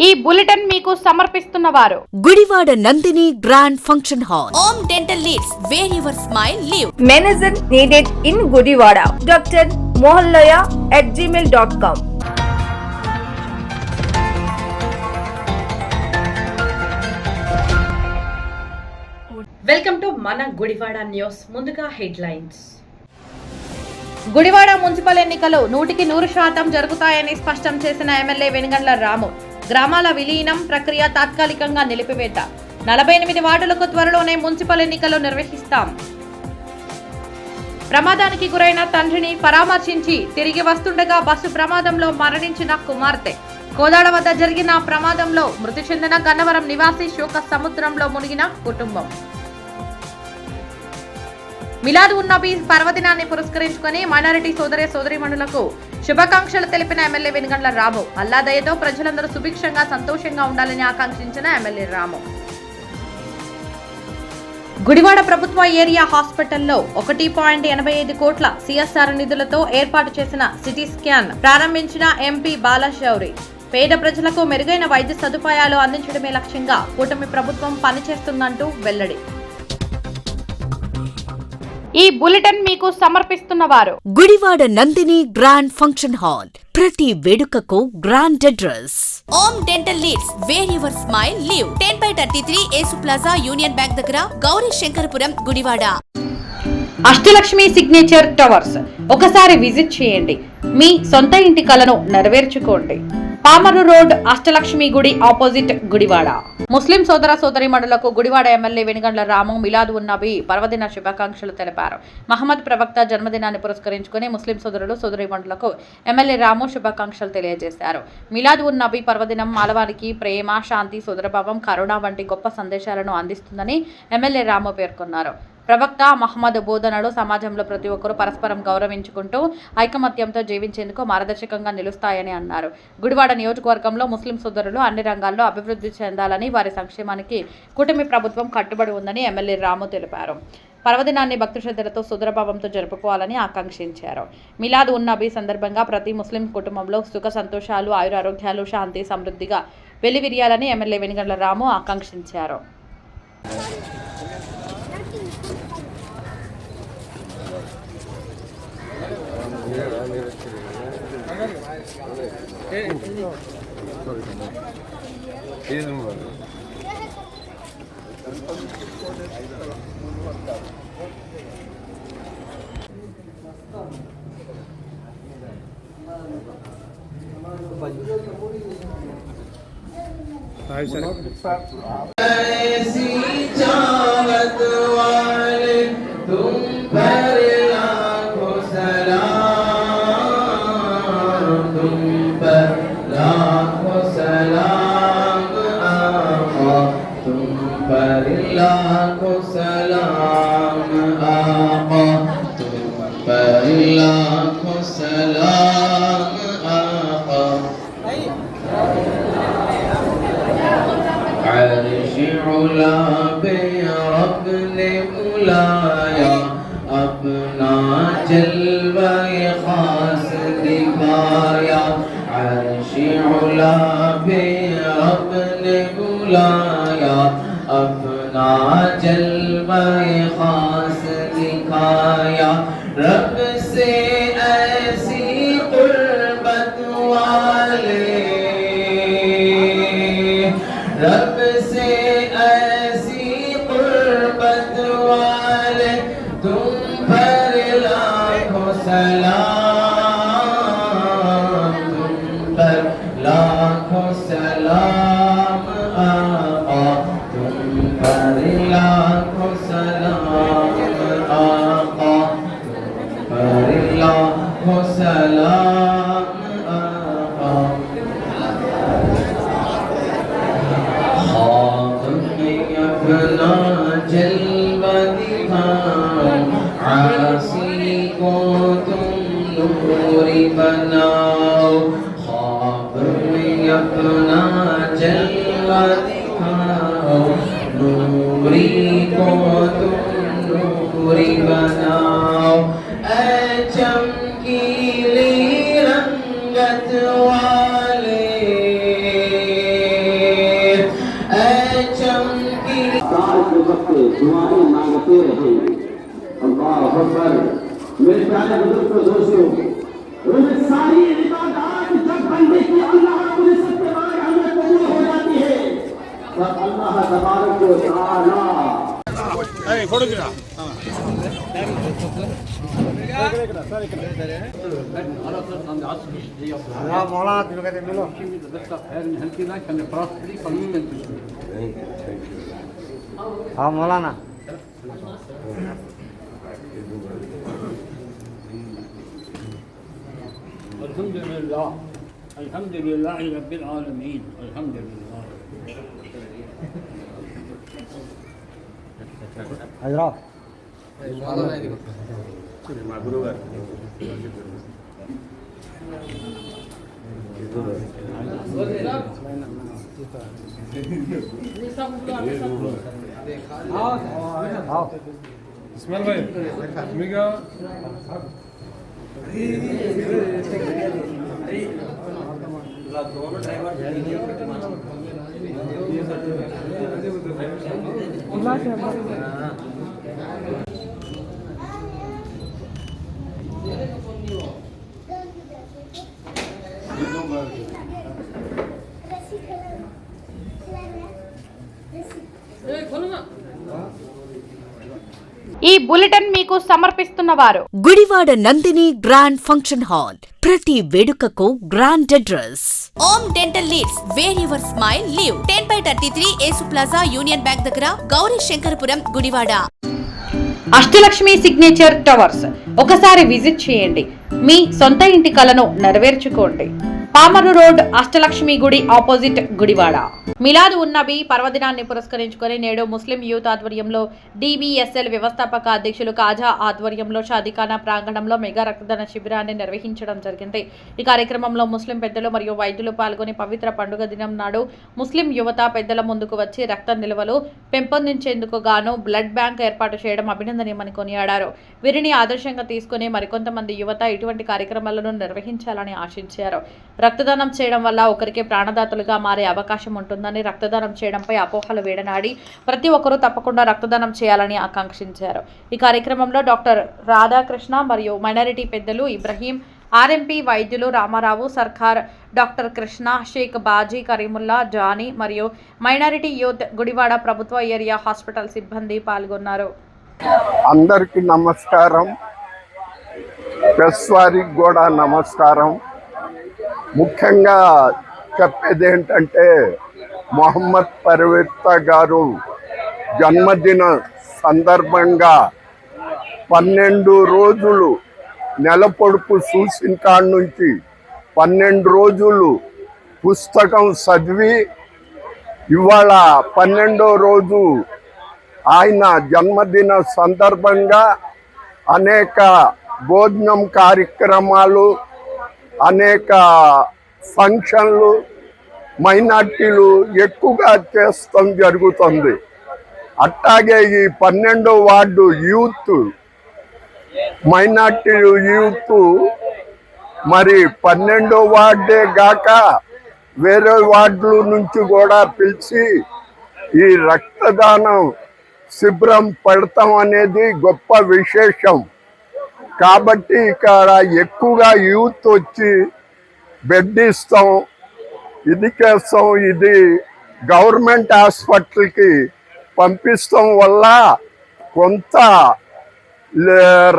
ఈ బులెటిన్ మీకు సమర్పిస్తున్న వారు Gudivada Nandini grand function hall. Om Dental Leads, where your smile live. Medicine needed in Gudivada. Dr. mohallaya@gmail.com. Welcome to మన Gudivada news. ముందుగా headlines. Gudivada municipal ఎన్నికలు 100% జరుగుతాయని స్పష్టం చేసిన ఎమ్మెల్యే వెనుగండ్ల రాము. గ్రామాల విలీనం ప్రక్రియ తాత్కాలికంగా నిలిపివేత. 48 వార్డులకు త్వరలోనే మున్సిపల్ ఎన్నికలు నిర్వహిస్తాం. ప్రమాదానికి గురైన తండ్రిని పరామర్శించి తిరిగి వస్తుండగా బస్సు ప్రమాదంలో మరణించిన కుమార్తె. కోదాడ వద్ద జరిగిన ప్రమాదంలో మృతి చెందిన గన్నవరం నివాసి శోక సముద్రంలో మునిగిన కుటుంబం. మిలాద్ ఉన్ నబీ పర్వదినాన్ని పురస్కరించుకుని మైనారిటీ సోదరీమణులకు శుభాకాంక్షలు తెలిపిన ఎమ్మెల్యే వెనుగండ్ల రాము. అల్లా దయతో ప్రజలందరూ సుభిక్షంగా సంతోషంగా ఉండాలని ఆకాంక్షించిన ఎమ్మెల్యే రాము. గుడివాడ ప్రభుత్వ ఏరియా హాస్పిటల్లో 1.85 కోట్ల సిఎస్ఆర్ నిధులతో ఏర్పాటు చేసిన సిటీ స్కాన్ ప్రారంభించిన ఎంపీ బాలశౌరి. పేద ప్రజలకు మెరుగైన వైద్య సదుపాయాలు అందించడమే లక్ష్యంగా కూటమి ప్రభుత్వం పనిచేస్తుందంటూ వెల్లడి. ఈ బులెటిన్ మీకు సమర్పిస్తున్న వారు Gudivada Nandini grand function hall. ప్రతి వేడుకకు grand address. Om Dental Leads, where your smile live. 10/33 Yesu plaza union bank దగ్గర, గౌరీ శంకరపురం, గుడివాడ. అష్టలక్ష్మి సిగ్నేచర్ టవర్స్ ఒకసారి విజిట్ చేయండి. మీ సొంత ఇంటి కలను నెరవేర్చుకోండి. పామరు రోడ్, అష్టలక్ష్మి గుడి ఆపోజిట్, గుడివాడ. ముస్లిం సోదరీమణులకు గుడివాడ ఎమ్మెల్యే వెనుగండ్ల రాము మిలాద్ ఉన్ నబీ పర్వదిన శుభాకాంక్షలు తెలిపారు. మహమ్మద్ ప్రవక్త జన్మదినాన్ని పురస్కరించుకుని ముస్లిం సోదరీమణులకు ఎమ్మెల్యే రాము శుభాకాంక్షలు తెలియజేశారు. మిలాద్ ఉన్ నబీ పర్వదినం మానవానికి ప్రేమ, శాంతి, సోదరభావం, కరుణ వంటి గొప్ప సందేశాలను అందిస్తుందని ఎమ్మెల్యే రాము పేర్కొన్నారు. ప్రవక్త మహమ్మద్ బోధనలు సమాజంలో ప్రతి ఒక్కరూ పరస్పరం గౌరవించుకుంటూ ఐకమత్యంతో జీవించేందుకు మార్గదర్శకంగా నిలుస్తాయని అన్నారు. గుడివాడ నియోజకవర్గంలో ముస్లిం సోదరులు అన్ని రంగాల్లో అభివృద్ధి చెందాలని, వారి సంక్షేమానికి కూటమి ప్రభుత్వం కట్టుబడి ఉందని ఎమ్మెల్యే రాము తెలిపారు. పర్వదినాన్ని భక్తి శ్రద్ధలతో సుదరభావంతో జరుపుకోవాలని ఆకాంక్షించారు. మిలాద్ ఉన్ నబీ సందర్భంగా ప్రతి ముస్లిం కుటుంబంలో సుఖ సంతోషాలు, ఆయురారోగ్యాలు, శాంతి, సమృద్ధిగా వెల్లివిరియాలని ఎమ్మెల్యే వెనుగండ్ల రాము ఆకాంక్షించారు. अपना जलवा खास दिखाया, अर्श उला पे रब ने बुलाया, अपना जलवा खास दिखाया, रब से ऐसी कुर्बत वाले, रब से ऐसी कुर्बत वाले, तुम पर लाखों सलाम, तुम पर लाखों सलाम आका, तुम पर लाखों सलाम आका, तुम पर लाखों सलाम आका। ख्वाब में अपना जलवा दिखाओ, आसी को तुम नूरी बनाओ, ख्वाब में अपना जलवा दिखाओ, नूरी को तुम नूरी बनाओ, ऐ चमकी रंगत वाले के वक्त दुआएं मांगते रहेंगे। अल्लाह अकबर। मेरे प्यारे बुजुर्ग दोस्तों, सारी इबादत जब बंदे की अल्लाह रब्बुल इज्जत के बारगाह में कबूल हो जाती है तो अल्लाह तबारक व तआला हाँ मौलाना अल्हम्दुलिल्लाह रब्बिल आलमीन अल्हम्दुलिल्लाह हजरत మా గురువు గారు इस्माइल भाई मिगा ఈ బులెటిన్ మీకు సమర్పిస్తున్న వారు Gudivada Nandini grand function hall. ప్రతి వేడుకకు grand address. Om dental leads where your smile live 10/33 Yesu plaza union bank దగ్గర గౌరీ శంకరపురం గుడివాడ. అష్టలక్ష్మి సిగ్నేచర్ టవర్స్ ఒకసారి విజిట్ చేయండి. మీ సొంత ఇంటి కలను నెరవేర్చుకోండి. పామరు రోడ్ అష్టలక్ష్మి గుడి ఆపోజిట్ గుడివాడ. మిలాద్ ఉన్నబి పర్వదినాన్ని పురస్కరించుకొని నేడు ముస్లిం యూత్ ఆధ్వర్యంలో డిబిఎస్ఎల్ వ్యవస్థాపక అధ్యక్షులు కాజా ఆధ్వర్యంలో షాదీఖానా ప్రాంగణంలో మెగా రక్తదాన శిబిరాన్ని నిర్వహించడం జరిగింది. ఈ కార్యక్రమంలో ముస్లిం పెద్దలు మరియు వైద్యులు పాల్గొని పవిత్ర పండుగ దినం నాడు ముస్లిం యువత పెద్దల ముందుకు వచ్చి రక్త నిల్వలు పెంపొందించేందుకు గాను బ్లడ్ బ్యాంక్ ఏర్పాటు చేయడం అభినందనీయమని కొనియాడారు. వీరిని ఆదర్శంగా తీసుకుని మరికొంతమంది యువత ఇటువంటి కార్యక్రమాలను నిర్వహించాలని ఆశించారు. రక్తదానం చేయడం వల్ల ఒకరికి ప్రాణదాతలుగా మారే అవకాశం ఉంటుందని, రక్తదానం చేయడంపై అపోహలు వేడనాడి ప్రతి ఒక్కరూ తప్పకుండా రక్తదానం చేయాలని ఆకాంక్షించారు. ఈ కార్యక్రమంలో డాక్టర్ రాధాకృష్ణ మరియు మైనారిటీ పెద్దలు ఇబ్రహీం, ఆర్ఎంపీ వైద్యులు రామారావు, సర్కార్, డాక్టర్ కృష్ణ, షేక్ బాజీ, కరీముల్లా, జానీ మరియు మైనారిటీ యూత్ గుడివాడ ప్రభుత్వ ఏరియా హాస్పిటల్ సిబ్బంది పాల్గొన్నారు. అందరికీ నమస్కారం. ప్రెస్ వారికి కూడా నమస్కారం. ముఖ్యంగా చెప్పేది ఏంటంటే మొహమ్మద్ పర్వేత్త గారు జన్మదిన సందర్భంగా 12 రోజులు నెల పొడుపు చూసిన కాడ నుంచి 12 రోజులు పుస్తకం చదివి ఇవాళ 12వ రోజు ఆయన జన్మదిన సందర్భంగా అనేక భోజనం కార్యక్రమాలు, అనేక ఫంక్షన్లు మైనార్టీలు ఎక్కువగా చేస్తాం జరుగుతుంది. అట్లాగే ఈ 12వ వార్డు యూత్ మైనార్టీ యూత్ మరి 12వ వార్డే గాక వేరే వార్డుల నుంచి కూడా పిలిచి ఈ రక్తదానం శిబిరం పెడతాం అనేది గొప్ప విశేషం. కాబట్టి ఇక్కడ ఎక్కువగా యూత్ వచ్చి బెడ్ ఇస్తాం, ఇది చేస్తాం. ఇది గవర్నమెంట్ హాస్పిటల్కి పంపిస్తాం వల్ల కొంత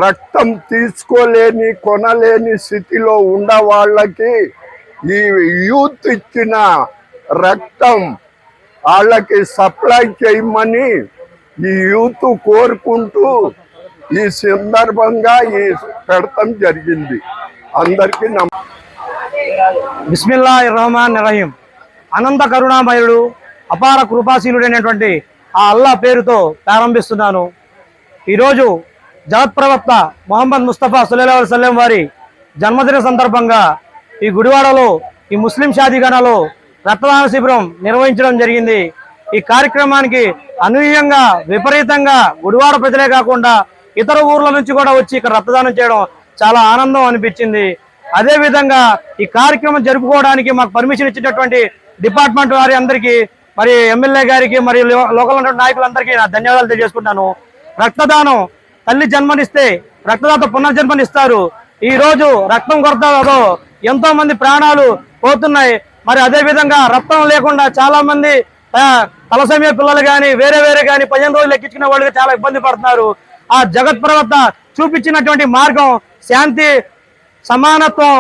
రక్తం తీసుకోలేని కొనలేని స్థితిలో ఉన్న వాళ్ళకి ఈ యూత్ ఇచ్చిన రక్తం వాళ్ళకి సప్లై చేయమని ఈ యూత్ కోరుకుంటూ ఈ సందర్భంగా ఈ పెడతం జరిగింది. అందరికీ బిస్మిల్లాహిర్ రహమానిర్ రహీం. అనంత కరుణామయుడు, అపార కృపాశీలుడైనటువంటి ఆ అల్లా పేరుతో ప్రారంభిస్తున్నాను. ఈరోజు జగత్ ప్రవక్త మొహమ్మద్ ముస్తఫా సల్లల్లాహు అలైహి వసల్లం వారి జన్మదిన సందర్భంగా ఈ గుడివాడలో ఈ ముస్లిం షాదీఖానాలో రక్తదాన శిబిరం నిర్వహించడం జరిగింది. ఈ కార్యక్రమానికి అనూహ్యంగా విపరీతంగా గుడివాడ ప్రజలే కాకుండా ఇతర ఊర్ల నుంచి కూడా వచ్చి ఇక్కడ రక్తదానం చేయడం చాలా ఆనందం అనిపించింది. అదేవిధంగా ఈ కార్యక్రమం జరుపుకోవడానికి మాకు పర్మిషన్ ఇచ్చినటువంటి డిపార్ట్మెంట్ వారి అందరికీ మరి ఎమ్మెల్యే గారికి మరియు లోకల్ ఉన్నటువంటి నాయకులందరికీ నా ధన్యవాదాలు తెలియజేసుకుంటాను. రక్తదానం తల్లి జన్మనిస్తే రక్తదాత పునర్జన్మనిస్తారు. ఈ రోజు రక్తం కొరతతో ఎంతో మంది ప్రాణాలు పోతున్నాయి. మరి అదే విధంగా రక్తం లేకుండా చాలా మంది తలసమయ పిల్లలు కానీ వేరే కానీ 15 రోజులు ఎక్కించుకునే వాళ్ళు చాలా ఇబ్బంది పడుతున్నారు. ఆ జగత్ ప్రవక్త చూపించినటువంటి మార్గం శాంతి, సమానత్వం,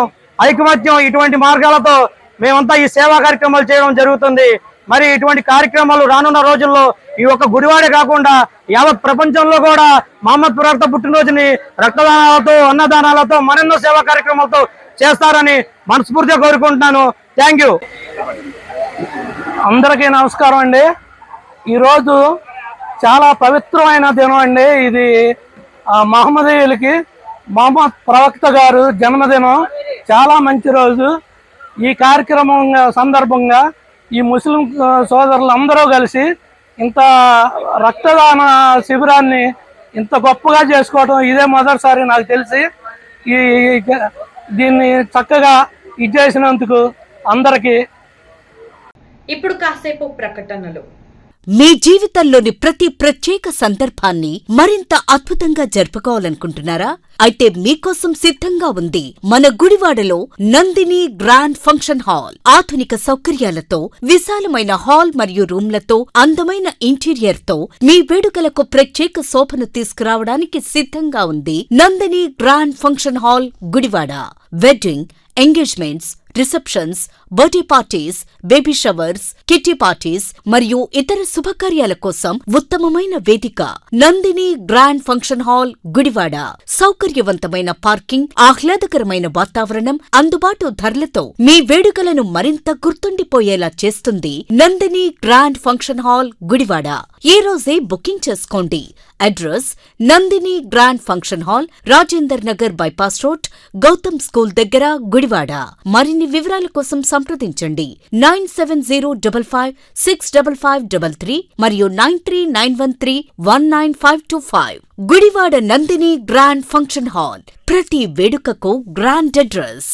ఐకమత్యం, ఇటువంటి మార్గాలతో మేమంతా ఈ సేవా కార్యక్రమాలు చేయడం జరుగుతుంది. మరి ఇటువంటి కార్యక్రమాలు రానున్న రోజుల్లో ఈ ఒక్క గుడివాడే కాకుండా యావత్ ప్రపంచంలో కూడా మహమ్మద్ ప్రవక్త పుట్టినరోజుని రక్తదానాలతో, అన్నదానాలతో, మరెన్నో సేవా కార్యక్రమాలతో చేస్తారని మనస్ఫూర్తిగా కోరుకుంటున్నాను. Thank you. అందరికీ నమస్కారం అండి. ఈరోజు చాలా పవిత్రమైన దినం అండి. ఇది మహమ్మదీయులకి మహమ్మద్ ప్రవక్త గారు జన్మదినం. చాలా మంచి రోజు. ఈ కార్యక్రమం సందర్భంగా ఈ ముస్లిం సోదరులు అందరూ కలిసి ఇంత రక్తదాన శిబిరాన్ని ఇంత గొప్పగా చేసుకోవడం ఇదే మొదటిసారి నాకు తెలిసి. దీన్ని చక్కగా ఇది చేసినందుకు అందరికీ. ఇప్పుడు కాసేపు ప్రకటనలు. మీ జీవితంలోని ప్రతి ప్రత్యేక సందర్భాన్ని మరింత అద్భుతంగా జరుపుకోవాలనుకుంటున్నారా? అయితే మీకోసం సిద్ధంగా ఉంది మన గుడివాడలో నందిని గ్రాండ్ ఫంక్షన్ హాల్. ఆధునిక సౌకర్యాలతో, విశాలమైన హాల్ మరియు రూమ్లతో, అందమైన ఇంటీరియర్ తో మీ వేడుకలకు ప్రత్యేక శోభను తీసుకురావడానికి సిద్ధంగా ఉంది Nandini grand function hall Gudivada. Wedding, engagements, receptions, birthday parties, baby showers, kitty parties మరియు ఇతర శుభకార్యాల కోసం ఉత్తమమైన వేదిక Nandini grand function hall Gudivada. సౌకర్యవంతమైన పార్కింగ్, ఆహ్లాదకరమైన వాతావరణం, అందుబాటు ధరలతో మీ వేడుకలను మరింత గుర్తుండిపోయేలా చేస్తుంది Nandini grand function hall Gudivada. ఈ రోజే బుకింగ్ చేసుకోండి. Address Nandini grand function hall, Rajendar Nagar bypass road, Gautam school దగ్గర గుడివాడ. మరిన్ని వివరాల కోసం సంప్రదించండి 9705565533 మరియు 9391319525. Gudivada Nandini grand function hall. ప్రతి వేడుకకు గ్రాండ్ అడ్రస్.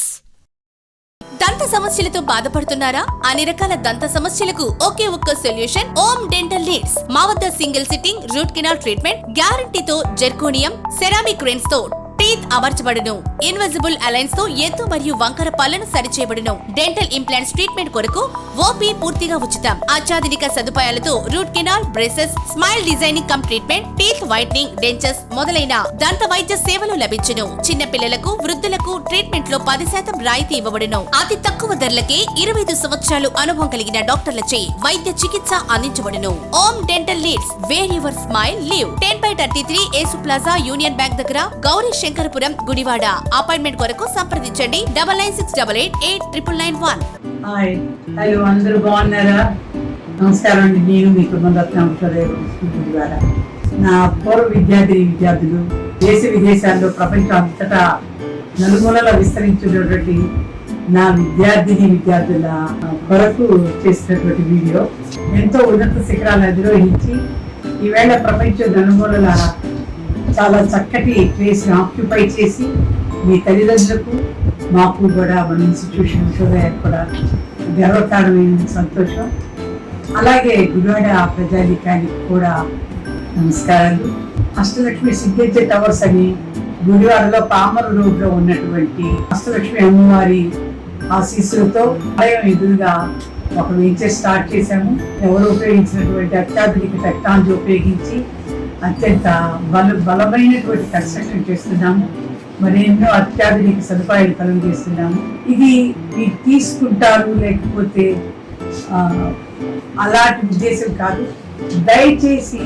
దంత సమస్యలతో బాధపడుతున్నారా? అన్ని రకాల దంత సమస్యలకు ఒకే ఒక్క సొల్యూషన్ ఓం డెంటల్ నీడ్స్. మా వద్ద single sitting root canal treatment గ్యారంటీతో జెర్కోనియం, సెరామిక్ రెన్స్ తో టీత్ అమర్చబడును. ఇన్విజిబుల్ అలైన్స్ తో ఎత్తు మరియు వంకర పళ్లను సరిచేయబడును. డెంటల్ ఇంప్లాంట్స్ ట్రీట్మెంట్ కొరకు ఓపీ పూర్తిగా ఉచితం. అత్యాధునిక సదుపాయాలతో root canal, braces, smile designing cum treatment, teeth whitening, dentures మొదలైన దంత వైద్య సేవలు లభించును. చిన్న పిల్లలకు, వృద్ధులకు ట్రీట్మెంట్ లో 10% రాయితీ ఇవ్వబడును. అతి తక్కువ ధరలకే 25 సంవత్సరాలు అనుభవం కలిగిన డాక్టర్లచే వైద్య చికిత్స అందించబడును. Om dental needs, where your smile live. 10/33 Yesu plaza, union bank దగ్గర, గౌరీ శంకరపురం, గుడివాడ. అపాయింట్మెంట్ కొరకు సంప్రదించండి 9968889991. హాయ్, హలో, అందరూ బాగున్నారా? నమస్కారం అండి. నేను మీ కుటుంబరత్నం గుడివాడ. నా పూర్వ విద్యార్థులు దేశ విదేశాల్లో, ప్రపంచం అంతటా నలుమూలలా విస్తరించినటువంటి నా విద్యార్థుల కొరకు చేసినటువంటి వీడియో ఎంతో ఉన్నత శిఖరాలు అధిరోహించి ఈవేళ ప్రపంచం నలుమూలల చాలా చక్కటి ప్లేస్ ఆక్యుపై చేసి మీ తల్లిదండ్రులకు, మాకు కూడా మన ఇన్స్టిట్యూషన్ శోభయానికి కూడా గర్వకారణమైన సంతోషం. అలాగే గుడివాడ ప్రజానికానికి కూడా నమస్కారాలు. అష్టలక్ష్మి సిగ్నేచర్ టవర్స్ అని గుడివాడలో పామరు రోడ్లో ఉన్నటువంటి అష్టలక్ష్మి అమ్మవారి ఆశీస్సులతో ఆలయం ఎదురుగా ఒక వెంచర్ స్టార్ట్ చేశాము. ఎవరు ఉపయోగించినటువంటి అత్యాధునిక టెక్నాలజీ ఉపయోగించి అత్యంత బలమైనటువంటి కన్స్ట్రక్షన్ చేస్తున్నాము. మరి ఎన్నో అత్యాధునిక సదుపాయాలు కలుగజేస్తున్నాము. ఇది మీరు తీసుకుంటారు లేకపోతే అలాంటి ఉద్దేశం కాదు. దయచేసి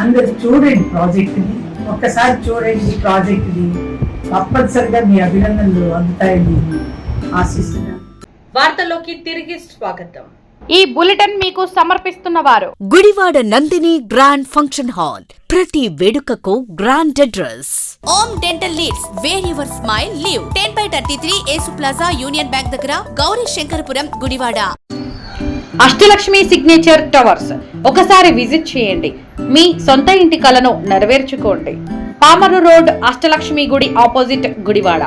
అందరు చూడండి ప్రాజెక్టుని, ఒక్కసారి చూడండి ప్రాజెక్టుని. తప్పనిసరిగా మీ అభినందనలు అందుతాయని ఆశిస్తున్నాను. వార్తల్లోకి తిరిగి స్వాగతం. ఈ బులెటిన్ మీకు సమర్పిస్తున్న వారు Gudivada Nandini grand function hall. ప్రతి వేడుకకు grand address. Om dental needs, where your smile live. 10/33 Yesu plaza, union bank దగ్గర, గౌరీ శంకరపురం, గుడివాడ. అష్టలక్ష్మి సిగ్నేచర్ టవర్స్ ఒకసారి విజిట్ చేయండి. మీ సొంత ఇంటి కలను నెరవేర్చుకోండి. పామరు రోడ్, అష్టలక్ష్మి గుడి ఆపోజిట్, గుడివాడ.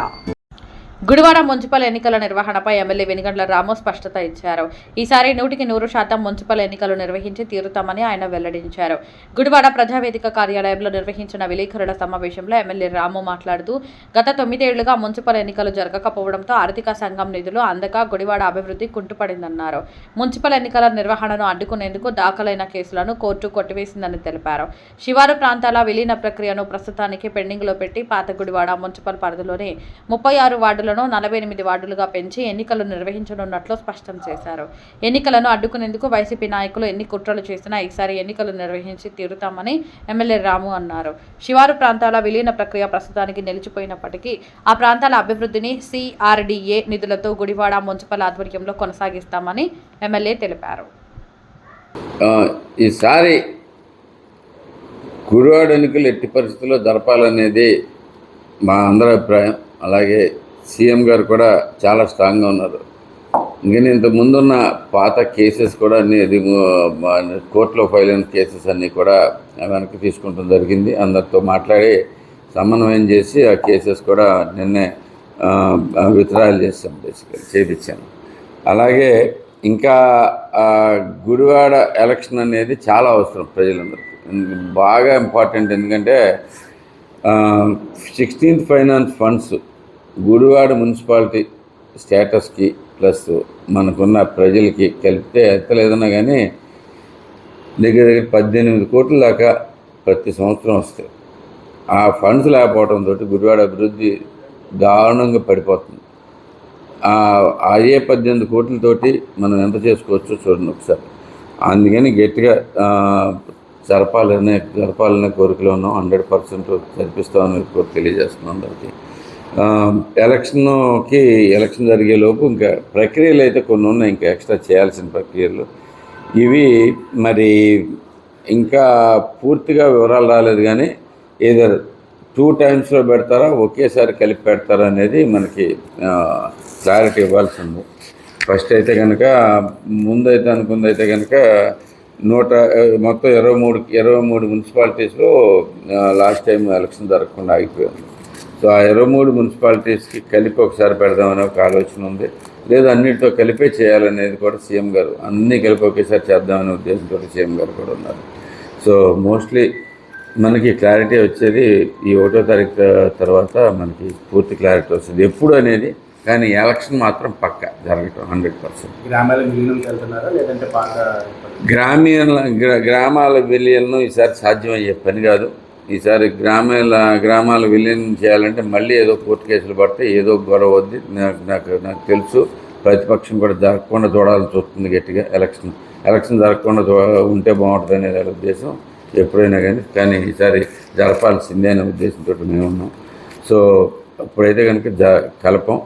గుడివాడ మున్సిపల్ ఎన్నికల నిర్వహణపై ఎమ్మెల్యే వెనిగండ్ల రాము స్పష్టత ఇచ్చారు. ఈసారి 100% మున్సిపల్ ఎన్నికలు నిర్వహించి తీరుతామని ఆయన వెల్లడించారు. గుడివాడ ప్రజావేదిక కార్యాలయంలో నిర్వహించిన విలేకరుల సమావేశంలో ఎమ్మెల్యే రాము మాట్లాడుతూ గత 9 ఏళ్లుగా మున్సిపల్ ఎన్నికలు జరగకపోవడంతో ఆర్థిక సంఘం నిధులు అందక గుడివాడ అభివృద్ధి కుంటుపడిందన్నారు. మున్సిపల్ ఎన్నికల నిర్వహణను అడ్డుకునేందుకు దాఖలైన కేసులను కోర్టు కొట్టివేసిందని తెలిపారు. శివారు ప్రాంతాల విలీన ప్రక్రియను ప్రస్తుతానికి పెండింగ్లో పెట్టి పాత గుడివాడ మున్సిపల్ పరిధిలోని 36 వార్డులను 48 వార్డులుగా పెంచి ఎన్నికలు నిర్వహించనున్నట్లు స్పష్టం చేశారు. ఎన్నికలను అడ్డుకునేందుకు వైసీపీ నాయకులు ఎన్ని కుట్రలు చేసినా ఈసారి ఎన్నికలు నిర్వహించి తీరుతామని ఎమ్మెల్యే రాము అన్నారు. శివారు ప్రాంతాల విలీన ప్రక్రియ ప్రస్తుతానికి నిలిచిపోయినప్పటికీ ఆ ప్రాంతాల అభివృద్ధిని CRDA నిధులతో గుడివాడ మున్సిపల్ ఆధ్వర్యంలో కొనసాగిస్తామని ఎమ్మెల్యే తెలిపారు. ఈసారి గుడివాడ ఎన్నికలు ఎట్టి పరిస్థితుల్లో జరపాలనేది మా అందరి అభిప్రాయం. అలాగే సీఎం గారు కూడా చాలా స్ట్రాంగ్గా ఉన్నారు. ఇంకా ఇంత ముందున్న పాత కేసెస్ కూడా అన్ని కోర్టులో ఫైల్ అయిన కేసెస్ అన్నీ కూడా వెనక్కి తీసుకుంటం జరిగింది. అందరితో మాట్లాడి సమన్వయం చేసి ఆ కేసెస్ కూడా నిన్నే విత్డ్రాయల్ చేసాం, బేసికల్ చేయించాను. అలాగే ఇంకా గుడివాడ ఎలక్షన్ అనేది చాలా అవసరం ప్రజలందరికీ, బాగా ఇంపార్టెంట్. ఎందుకంటే 16th finance funds Gudivada municipality స్టేటస్కి ప్లస్ మనకున్న ప్రజలకి కలిపితే ఎంత లేదన్నా కానీ దగ్గర 18 కోట్ల దాకా ప్రతి సంవత్సరం వస్తాయి. ఆ ఫండ్స్ లేకపోవడంతో గుడివాడ అభివృద్ధి దారుణంగా పడిపోతుంది. అయ్యే 18 కోట్లతోటి మనం ఎంత చేసుకోవచ్చో చూడండి ఒకసారి. అందుకని గట్టిగా జరపాలనే కోరికలో ఉన్నాం. 100% జరిపిస్తామని తెలియజేస్తున్నాం అందరికీ. ఎలక్షన్ జరిగేలోపు ఇంకా ప్రక్రియలు అయితే కొన్ని ఉన్నాయి, ఇంకా ఎక్స్ట్రా చేయాల్సిన ప్రక్రియలు. ఇవి మరి ఇంకా పూర్తిగా వివరాలు రాలేదు, కానీ ఏదో 2 టైమ్స్లో పెడతారా ఒకేసారి కలిపి పెడతారా అనేది మనకి క్లారిటీ ఇవ్వాల్సి ఉంది. ఫస్ట్ అయితే కనుక ముందైతే అనుకుందైతే కనుక మొత్తం 23 మున్సిపాలిటీస్లో లాస్ట్ టైం ఎలక్షన్ జరగకుండా ఆగిపోయింది. సో ఆ 23 మున్సిపాలిటీస్కి కలిపి ఒకసారి పెడదామనే ఒక ఆలోచన ఉంది. లేదా అన్నిటితో కలిపే చేయాలనేది కూడా సీఎం గారు, అన్నీ కలిపి ఒకేసారి చేద్దామనే ఉద్దేశంతో సీఎం గారు కూడా ఉన్నారు. సో మోస్ట్లీ మనకి క్లారిటీ వచ్చేది ఈ 1వ తారీఖు తర్వాత మనకి పూర్తి క్లారిటీ వస్తుంది ఎప్పుడు అనేది. కానీ ఎలక్షన్ మాత్రం పక్క జరగటం 100%. గ్రామాల విలీనం ఈసారి సాధ్యమయ్యే పని కాదు. ఈసారి గ్రామాల విలీనం చేయాలంటే మళ్ళీ ఏదో కోర్టు కేసులు పడితే ఏదో గొడవ వద్ది. నాకు తెలుసు ప్రతిపక్షం కూడా జరగకుండా చూడాలని చూస్తుంది గట్టిగా. ఎలక్షన్ జరగకుండా ఉంటే బాగుంటుంది అనేది ఉద్దేశం ఎప్పుడైనా కానీ ఈసారి జరపాల్సిందే అనే ఉద్దేశంతో మేము ఉన్నాం. సో అప్పుడైతే కనుక కలపం.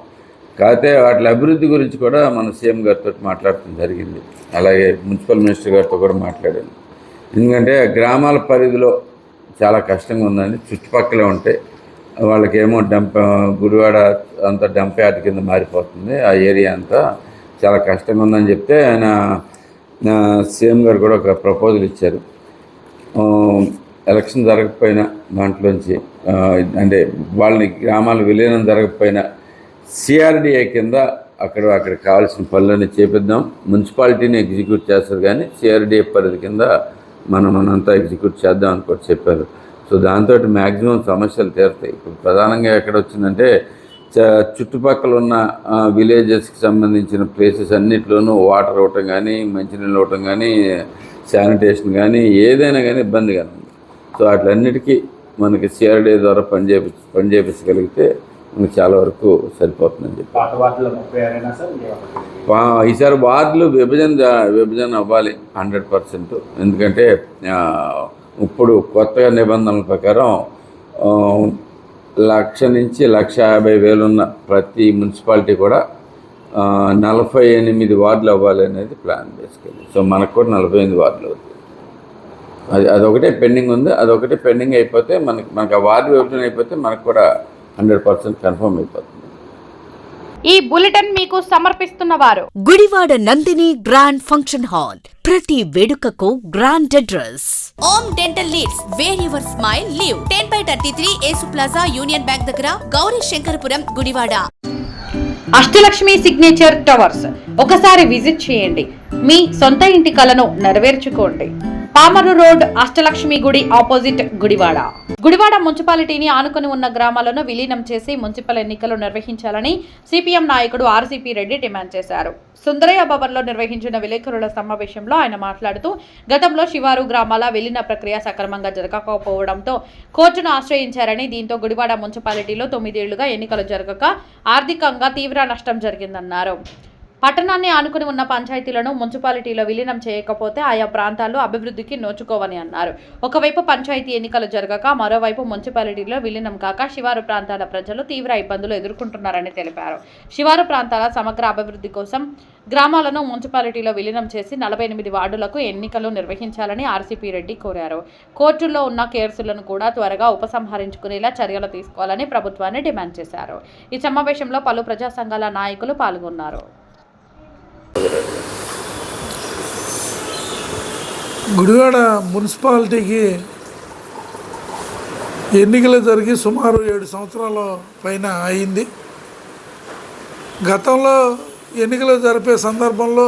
కాకపోతే వాటి అభివృద్ధి గురించి కూడా మన సీఎం గారితో మాట్లాడటం జరిగింది. అలాగే మున్సిపల్ మినిస్టర్ గారితో కూడా మాట్లాడాను. ఎందుకంటే గ్రామాల పరిధిలో చాలా కష్టంగా ఉందని, చుట్టుపక్కలే ఉంటే వాళ్ళకేమో గుడివాడ అంతా డంప్ యార్డ్ కింద మారిపోతుంది, ఆ ఏరియా అంతా చాలా కష్టంగా ఉందని చెప్తే ఆయన సీఎం గారు కూడా ఒక ప్రపోజల్ ఇచ్చారు. ఎలక్షన్ జరగకపోయినా దాంట్లోంచి అంటే వాళ్ళని గ్రామాల విలీనం జరగకపోయినా CRDA కింద అక్కడ కావాల్సిన పనులన్నీ చేపిద్దాం. మున్సిపాలిటీని ఎగ్జిక్యూట్ చేస్తారు, కానీ CRDA పరిధి కింద మనంతా ఎగ్జిక్యూట్ చేద్దాం అని కూడా చెప్పారు. సో దాంతో మ్యాక్సిమం సమస్యలు తీరుతాయి. ఇప్పుడు ప్రధానంగా ఎక్కడ వచ్చిందంటే చుట్టుపక్కల ఉన్న విలేజెస్కి సంబంధించిన ప్లేసెస్ అన్నింటిలోనూ వాటర్ ఇవ్వటం కానీ, మంచినీళ్ళు ఇవ్వటం కానీ, శానిటేషన్ కానీ ఏదైనా కానీ ఇబ్బందిగా ఉంది. సో వాటిలన్నిటికీ మనకి CRDA ద్వారా పనిచేపించగలిగితే మనకు చాలా వరకు సరిపోతుందని చెప్పి. ఈసారి వార్డులు విభజన అవ్వాలి 100%. ఎందుకంటే ఇప్పుడు కొత్తగా నిబంధనల ప్రకారం 1,00,000 నుంచి 1,50,000 ఉన్న ప్రతి మున్సిపాలిటీ కూడా 48 వార్డులు అవ్వాలి అనేది ప్లాన్ బేసికల్లీ. సో మనకు కూడా 48 వార్డులు అవుతాయి. అదొకటే పెండింగ్ ఉంది. అదొకటే పెండింగ్ అయిపోతే మనకు ఆ వార్డు విభజన అయిపోతే మనకు కూడా 100% కన్ఫర్మ్ అయిపోతుంది. ఈ బులెటిన్ మీకు సమర్పిస్తున్న వారు Gudivada Nandini grand function hall. ప్రతి వేడుకకు grand address. Om dental leads, where your smile live. 10/33 Yesu plaza, union bank దగ్గర, గౌరీ శంకరపురం, గుడివాడ. అష్టలక్ష్మి సిగ్నేచర్ టవర్స్ ఒకసారి విజిట్ చేయండి. మీ సొంత ఇంటి కలను నెరవేర్చుకోండి. పామరు రోడ్ అష్టలక్ష్మి గుడి ఆపోజిట్ గుడివాడ. గుడివాడ మున్సిపాలిటీని ఆనుకుని ఉన్న గ్రామాలను విలీనం చేసి మున్సిపల్ ఎన్నికలు నిర్వహించాలని సిపిఎం నాయకుడు ఆర్సీపీ రెడ్డి డిమాండ్ చేశారు. సుందరయ్య భవన్లో నిర్వహించిన విలేకరుల సమావేశంలో ఆయన మాట్లాడుతూ గతంలో శివారు గ్రామాల విలీన ప్రక్రియ సక్రమంగా జరగకపోవడంతో కోర్టును ఆశ్రయించారని, దీంతో గుడివాడ మున్సిపాలిటీలో 9 ఏళ్లుగా ఎన్నికలు జరగక ఆర్థికంగా తీవ్ర నష్టం జరిగిందన్నారు. పట్టణాన్ని ఆనుకుని ఉన్న పంచాయతీలను మున్సిపాలిటీలో విలీనం చేయకపోతే ఆయా ప్రాంతాలు అభివృద్ధికి నోచుకోవని అన్నారు. ఒకవైపు పంచాయతీ ఎన్నికలు జరగక మరోవైపు మున్సిపాలిటీలో విలీనం కాక శివారు ప్రాంతాల ప్రజలు తీవ్ర ఇబ్బందులు ఎదుర్కొంటున్నారని తెలిపారు. శివారు ప్రాంతాల సమగ్ర అభివృద్ధి కోసం గ్రామాలను మున్సిపాలిటీలో విలీనం చేసి 48 వార్డులకు ఎన్నికలు నిర్వహించాలని ఆర్సీపీ రెడ్డి కోరారు. కోర్టుల్లో ఉన్న కేసులను కూడా త్వరగా ఉపసంహరించుకునేలా చర్యలు తీసుకోవాలని ప్రభుత్వాన్ని డిమాండ్ చేశారు. ఈ సమావేశంలో పలు ప్రజా సంఘాల నాయకులు పాల్గొన్నారు. గుడివాడ మున్సిపాలిటీకి ఎన్నికలు జరిగి సుమారు 7 సంవత్సరాల పైన అయింది. గతంలో ఎన్నికలు జరిపే సందర్భంలో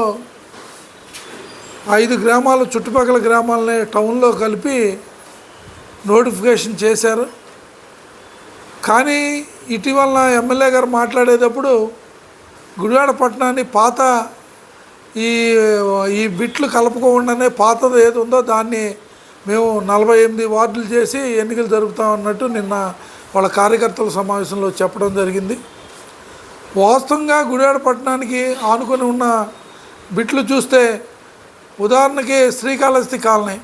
5 గ్రామాలు చుట్టుపక్కల గ్రామాలని టౌన్లో కలిపి నోటిఫికేషన్ చేశారు. కానీ ఇటీవల ఎమ్మెల్యే గారు మాట్లాడేటప్పుడు గుడివాడ పట్టణాన్ని పాత ఈ బిట్లు కలుపుకోకుండానే పాతది ఏది ఉందో దాన్ని మేము 48 వార్డులు చేసి ఎన్నికలు జరుపుతామన్నట్టు నిన్న వాళ్ళ కార్యకర్తల సమావేశంలో చెప్పడం జరిగింది. వాస్తవంగా గుడివాడ పట్టణానికి ఆనుకొని ఉన్న బిట్లు చూస్తే ఉదాహరణకి శ్రీకాళహస్తి కాలనీ,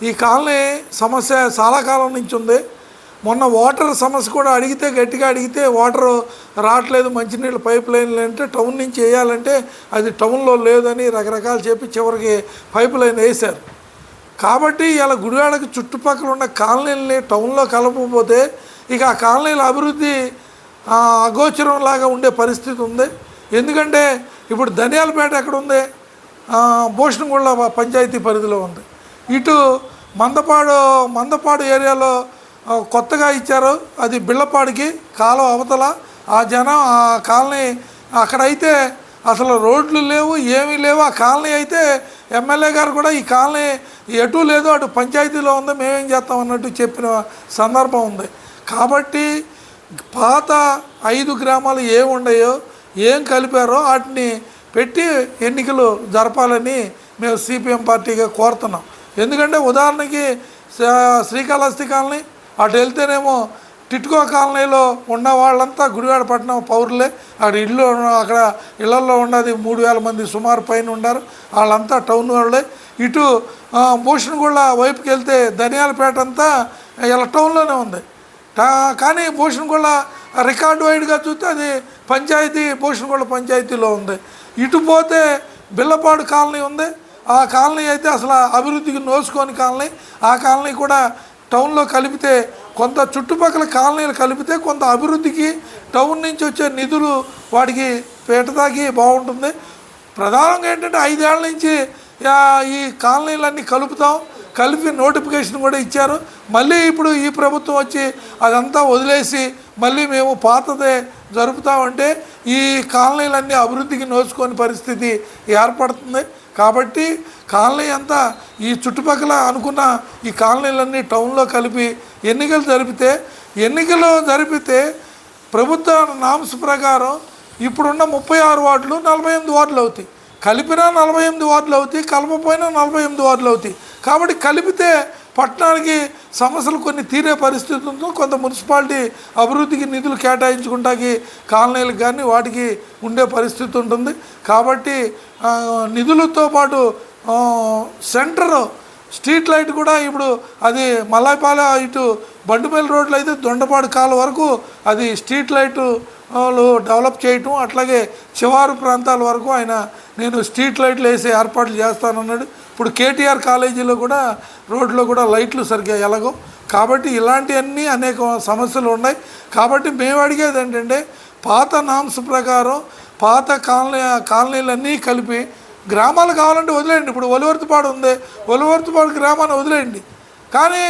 ఈ కాలనీ సమస్య చాలా కాలం నుంచి ఉంది. మొన్న వాటర్ సమస్య కూడా అడిగితే గట్టిగా అడిగితే వాటర్ రావట్లేదు, మంచినీళ్ళు పైప్ లైన్లు అంటే టౌన్ నుంచి వేయాలంటే అది టౌన్లో లేదని రకరకాలు చెప్పి చివరికి పైప్ లైన్ వేశారు. కాబట్టి ఇలా గుడివాడకి చుట్టుపక్కల ఉన్న కాలనీలని టౌన్లో కలపకపోతే ఇక ఆ కాలనీల అభివృద్ధి అగోచరంలాగా ఉండే పరిస్థితి ఉంది. ఎందుకంటే ఇప్పుడు ధనియాలపేట ఎక్కడ ఉంది, భూషణగొండ పంచాయతీ పరిధిలో ఉంది. ఇటు మందపాడు ఏరియాలో కొత్తగా ఇచ్చారు, అది బిళ్ళపాడికి కాలువ అవతల ఆ జనం ఆ కాలనీ అక్కడైతే అసలు రోడ్లు లేవు, ఏమీ లేవు. ఆ కాలనీ అయితే ఎమ్మెల్యే గారు కూడా ఈ కాలనీ ఎటు లేదు, అటు పంచాయతీలో ఉంది, మేమేం చేస్తాం అన్నట్టు చెప్పిన సందర్భం ఉంది. కాబట్టి పాత 5 గ్రామాలు ఏమి ఉన్నాయో ఏం కలిపారో వాటిని పెట్టి ఎన్నికలు జరపాలని మేము సిపిఎం పార్టీగా కోరుతున్నాం. ఎందుకంటే ఉదాహరణకి శ్రీకాళహస్తి కాలనీ అటు వెళ్తేనేమో టిట్కో కాలనీలో ఉన్న వాళ్ళంతా గుడివాడ పట్టణం పౌరులే. అక్కడ అక్కడ ఇళ్లలో ఉన్నది 3000 మంది సుమారు పైన ఉన్నారు, వాళ్ళంతా టౌన్ వాళ్ళే. ఇటు భూషణగొండ వైపుకి వెళ్తే ధనియాలపేట అంతా ఇలా టౌన్లోనే ఉంది. కానీ భూషణగొండ రికార్డు వైడ్గా చూస్తే అది పంచాయతీ భూషణగొండ పంచాయతీలో ఉంది. ఇటు పోతే బిల్లపాడు కాలనీ ఉంది, ఆ కాలనీ అయితే అసలు అభివృద్ధికి నోచుకోని కాలనీ. ఆ కాలనీ కూడా టౌన్లో కలిపితే కొంత చుట్టుపక్కల కాలనీలు కలిపితే కొంత అభివృద్ధికి టౌన్ నుంచి వచ్చే నిధులు వాడికి పేటదాకి బాగుంటుంది. ప్రధానంగా ఏంటంటే 5 ఏళ్ల నుంచి ఈ కాలనీలన్నీ కలిపి నోటిఫికేషన్ కూడా ఇచ్చారు. మళ్ళీ ఇప్పుడు ఈ ప్రభుత్వం వచ్చి అదంతా వదిలేసి మళ్ళీ మేము పాతదే జరుపుతామంటే ఈ కాలనీలన్నీ అభివృద్ధికి నోచుకోని పరిస్థితి ఏర్పడుతుంది. కాబట్టి కాలనీ అంతా ఈ చుట్టుపక్కల అనుకున్న ఈ కాలనీలన్నీ టౌన్లో కలిపి ఎన్నికలు జరిపితే ప్రభుత్వ నామ్స్ ప్రకారం ఇప్పుడున్న 36 వార్డులు 48 వార్డులు అవుతాయి. కలిపినా 48 వార్డులు అవుతాయి, కలపపోయినా 48 వార్డులు అవుతాయి. కాబట్టి కలిపితే పట్టణానికి సమస్యలు కొన్ని తీరే పరిస్థితి ఉంటుంది. కొంత మున్సిపాలిటీ అభివృద్ధికి నిధులు కేటాయించుకుంటాకి కాలనీలకు కానీ వాటికి ఉండే పరిస్థితి ఉంటుంది. కాబట్టి నిధులతో పాటు సెంటర్ స్ట్రీట్ లైట్ కూడా ఇప్పుడు అది మల్లాయిపాల ఇటు బండిపల్లి రోడ్లు అయితే దొండపాడు కాల వరకు అది స్ట్రీట్ లైట్లు డెవలప్ చేయటం, అట్లాగే శివారు ప్రాంతాల వరకు నేను స్ట్రీట్ లైట్లు వేసి ఏర్పాట్లు చేస్తానన్నాడు. ఇప్పుడు కేటీఆర్ కాలేజీలో కూడా రోడ్లో కూడా లైట్లు సరిగ్గా ఎలాగో. కాబట్టి ఇలాంటివన్నీ అనేక సమస్యలు ఉన్నాయి. కాబట్టి మేము అడిగేది ఏంటంటే పాత నామ్స్ ప్రకారం పాత కాలనీలన్నీ కలిపి గ్రామాలు కావాలంటే వదిలేయండి. ఇప్పుడు ఒలివర్తిపాడు ఉంది, ఒలివర్తిపాడు గ్రామాన్ని వదిలేయండి. కానీ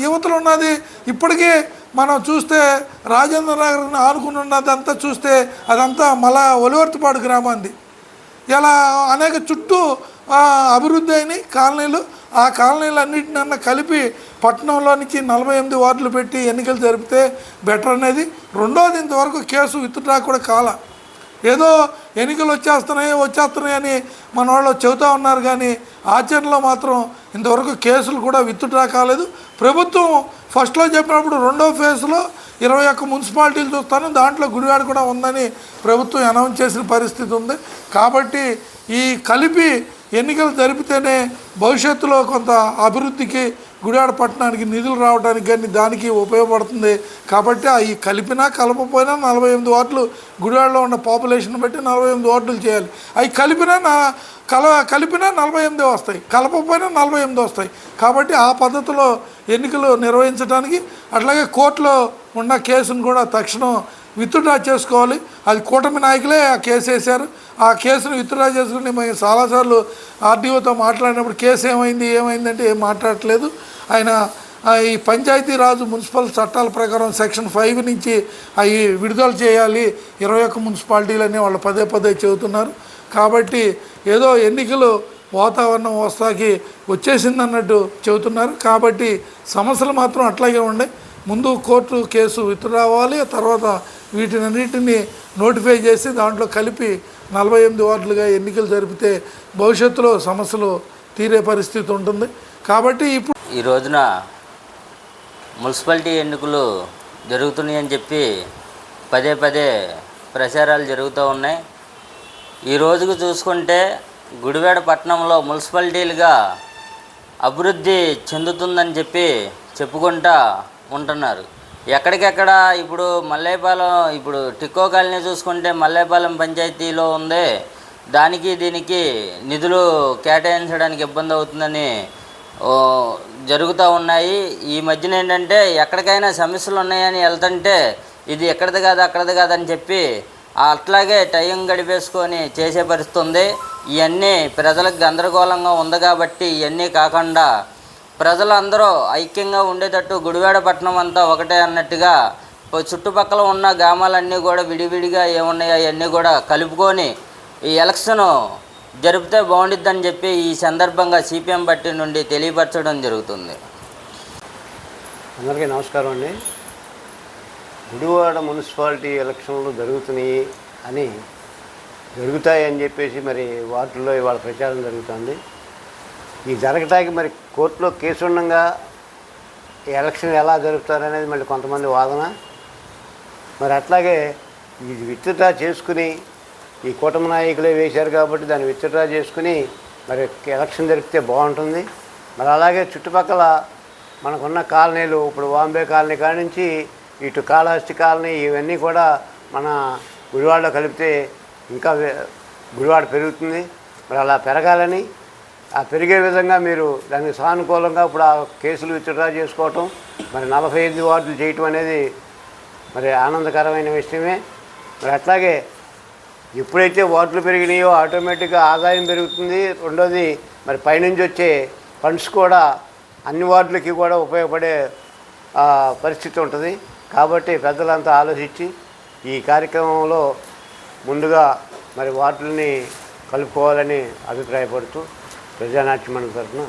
యువతలు ఉన్నది ఇప్పటికీ మనం చూస్తే రాజేంద్ర నగర్ని ఆనుకుని ఉన్నదంతా చూస్తే అదంతా మళ్ళా ఒలివర్తిపాడు గ్రామాంది. ఇలా అనేక చుట్టూ అభివృద్ధి అయినాయి కాలనీలు. ఆ కాలనీలన్నింటినన్నా కలిపి పట్టణంలోనికి 48 వార్డులు పెట్టి ఎన్నికలు జరిపితే బెటర్ అనేది. రెండోది, ఇంతవరకు కేసు విత్డ్రా కూడా కాల. ఏదో ఎన్నికలు వచ్చేస్తున్నాయి అని మన వాళ్ళు చెబుతూ ఉన్నారు, కానీ ఆచరణలో మాత్రం ఇంతవరకు కేసులు కూడా విత్డ్రా కాలేదు. ప్రభుత్వం ఫస్ట్లో చెప్పినప్పుడు రెండో ఫేజ్లో 21 మున్సిపాలిటీలు చూస్తాను, దాంట్లో గుడివాడ కూడా ఉందని ప్రభుత్వం అనౌన్స్ చేసిన పరిస్థితి ఉంది. కాబట్టి ఈ కలిపి ఎన్నికలు జరిపితేనే భవిష్యత్తులో కొంత అభివృద్ధికి, గుడివాడ పట్టణానికి నిధులు రావడానికి కానీ దానికి ఉపయోగపడుతుంది. కాబట్టి ఈ కలిపినా కలపపోయినా 48 వార్డులు, గుడివాడలో ఉన్న పాపులేషన్ బట్టి 48 వార్డులు చేయాలి. అవి కలిపినా 48 వస్తాయి, కలపపోయినా 48 వస్తాయి. కాబట్టి ఆ పద్ధతిలో ఎన్నికలు నిర్వహించడానికి, అట్లాగే కోర్టులో ఉన్న కేసును కూడా తక్షణం విత్డ్రా చేసుకోవాలి. అది కూటమి నాయకులే ఆ కేసు వేశారు. ఆ కేసును విత్డ్రా చేసుకుని మేము చాలాసార్లు ఆర్డీఓతో మాట్లాడినప్పుడు కేసు ఏమైందంటే ఏం మాట్లాడట్లేదు. ఆయన ఈ పంచాయతీరాజు మున్సిపల్ చట్టాల ప్రకారం సెక్షన్ 5 నుంచి అవి విడుదల చేయాలి 21 మున్సిపాలిటీలని వాళ్ళు పదే చెబుతున్నారు. కాబట్టి ఏదో ఎన్నికలు వాతావరణం వచ్చేసిందన్నట్టు చెబుతున్నారు. కాబట్టి సమస్యలు మాత్రం అట్లాగే ఉన్నాయి. ముందు కోర్టు కేసు విత్డ్రా అవ్వాలి, తర్వాత వీటినన్నిటిని నోటిఫై చేసి దాంట్లో కలిపి 48 వార్డులుగా ఎన్నికలు జరిపితే భవిష్యత్తులో సమస్యలు తీరే పరిస్థితి ఉంటుంది. కాబట్టి ఇప్పుడు ఈ రోజున మున్సిపాలిటీ ఎన్నికలు జరుగుతున్నాయని చెప్పి పదే ప్రచారాలు జరుగుతూ ఉన్నాయి. ఈ రోజుకు చూసుకుంటే గుడివాడ పట్టణంలో మున్సిపాలిటీలుగా అభివృద్ధి చెందుతుందని చెప్పి చెప్పుకుంటా ఉంటున్నారు. ఎక్కడికెక్కడ ఇప్పుడు మల్లేపాలెం, ఇప్పుడు టిక్కో కాలనీ చూసుకుంటే మల్లేపాలెం పంచాయతీలో ఉంది, దానికి దీనికి నిధులు కేటాయించడానికి ఇబ్బంది అవుతుందని జరుగుతూ ఉన్నాయి. ఈ మధ్యన ఏంటంటే ఎక్కడికైనా సమస్యలు ఉన్నాయని వెళ్తుంటే ఇది ఎక్కడిది కాదు అక్కడిది కాదని చెప్పి అట్లాగే టైం గడిపేసుకొని చేసే పరిస్థితి ఉంది. ఇవన్నీ ప్రజలకు గందరగోళంగా ఉంది. కాబట్టి ఇవన్నీ కాకుండా ప్రజలందరూ ఐక్యంగా ఉండేటట్టు గుడివాడ పట్టణం అంతా ఒకటే అన్నట్టుగా చుట్టుపక్కల ఉన్న గ్రామాలన్నీ కూడా విడివిడిగా ఏమున్నాయో అవన్నీ కూడా కలుపుకొని ఈ ఎలక్షన్ జరిపితే బాగుండిద్దని చెప్పి ఈ సందర్భంగా సిపిఎం పార్టీ నుండి తెలియపరచడం జరుగుతుంది. అందరికీ నమస్కారం అండి. గుడివాడ మున్సిపాలిటీ ఎలక్షన్లు జరుగుతాయని చెప్పేసి మరి వార్డుల్లో ఇవాళ ప్రచారం జరుగుతుంది. ఈ జరగటానికి మరి కోర్టులో కేసు ఉండగా ఎలక్షన్ ఎలా జరుపుతారనేది మళ్ళీ కొంతమంది వాదన. మరి అట్లాగే ఇది విత్డ్రా చేసుకుని ఈ కూటమి నాయకులే వేశారు కాబట్టి దాన్ని విత్డ్రా చేసుకుని మరి ఎలక్షన్ జరిపితే బాగుంటుంది. మరి అలాగే చుట్టుపక్కల మనకున్న కాలనీలు, ఇప్పుడు బాంబే కాలనీ కాడి నుంచి ఇటు కాళహస్తి కాలనీ, ఇవన్నీ కూడా మన గుడివాడలో కలిపితే ఇంకా గుడివాడ పెరుగుతుంది. మరి అలా పెరగాలని, ఆ పెరిగే విధంగా మీరు దానికి సానుకూలంగా ఇప్పుడు ఆ కేసులు విత్డ్రా చేసుకోవటం, మరి 48 వార్డులు చేయటం అనేది మరి ఆనందకరమైన విషయమే. మరి అట్లాగే ఎప్పుడైతే వార్డులు పెరిగినాయో ఆటోమేటిక్గా ఆదాయం పెరుగుతుంది. రెండోది మరి పైనుంచి వచ్చే ఫండ్స్ కూడా అన్ని వార్డులకి కూడా ఉపయోగపడే పరిస్థితి ఉంటుంది. కాబట్టి పెద్దలంతా ఆలోచించి ఈ కార్యక్రమంలో ముందుగా మరి వార్డులని కలుపుకోవాలని అభిప్రాయపడుతూ ప్రజానాట్యమండలి తరఫున.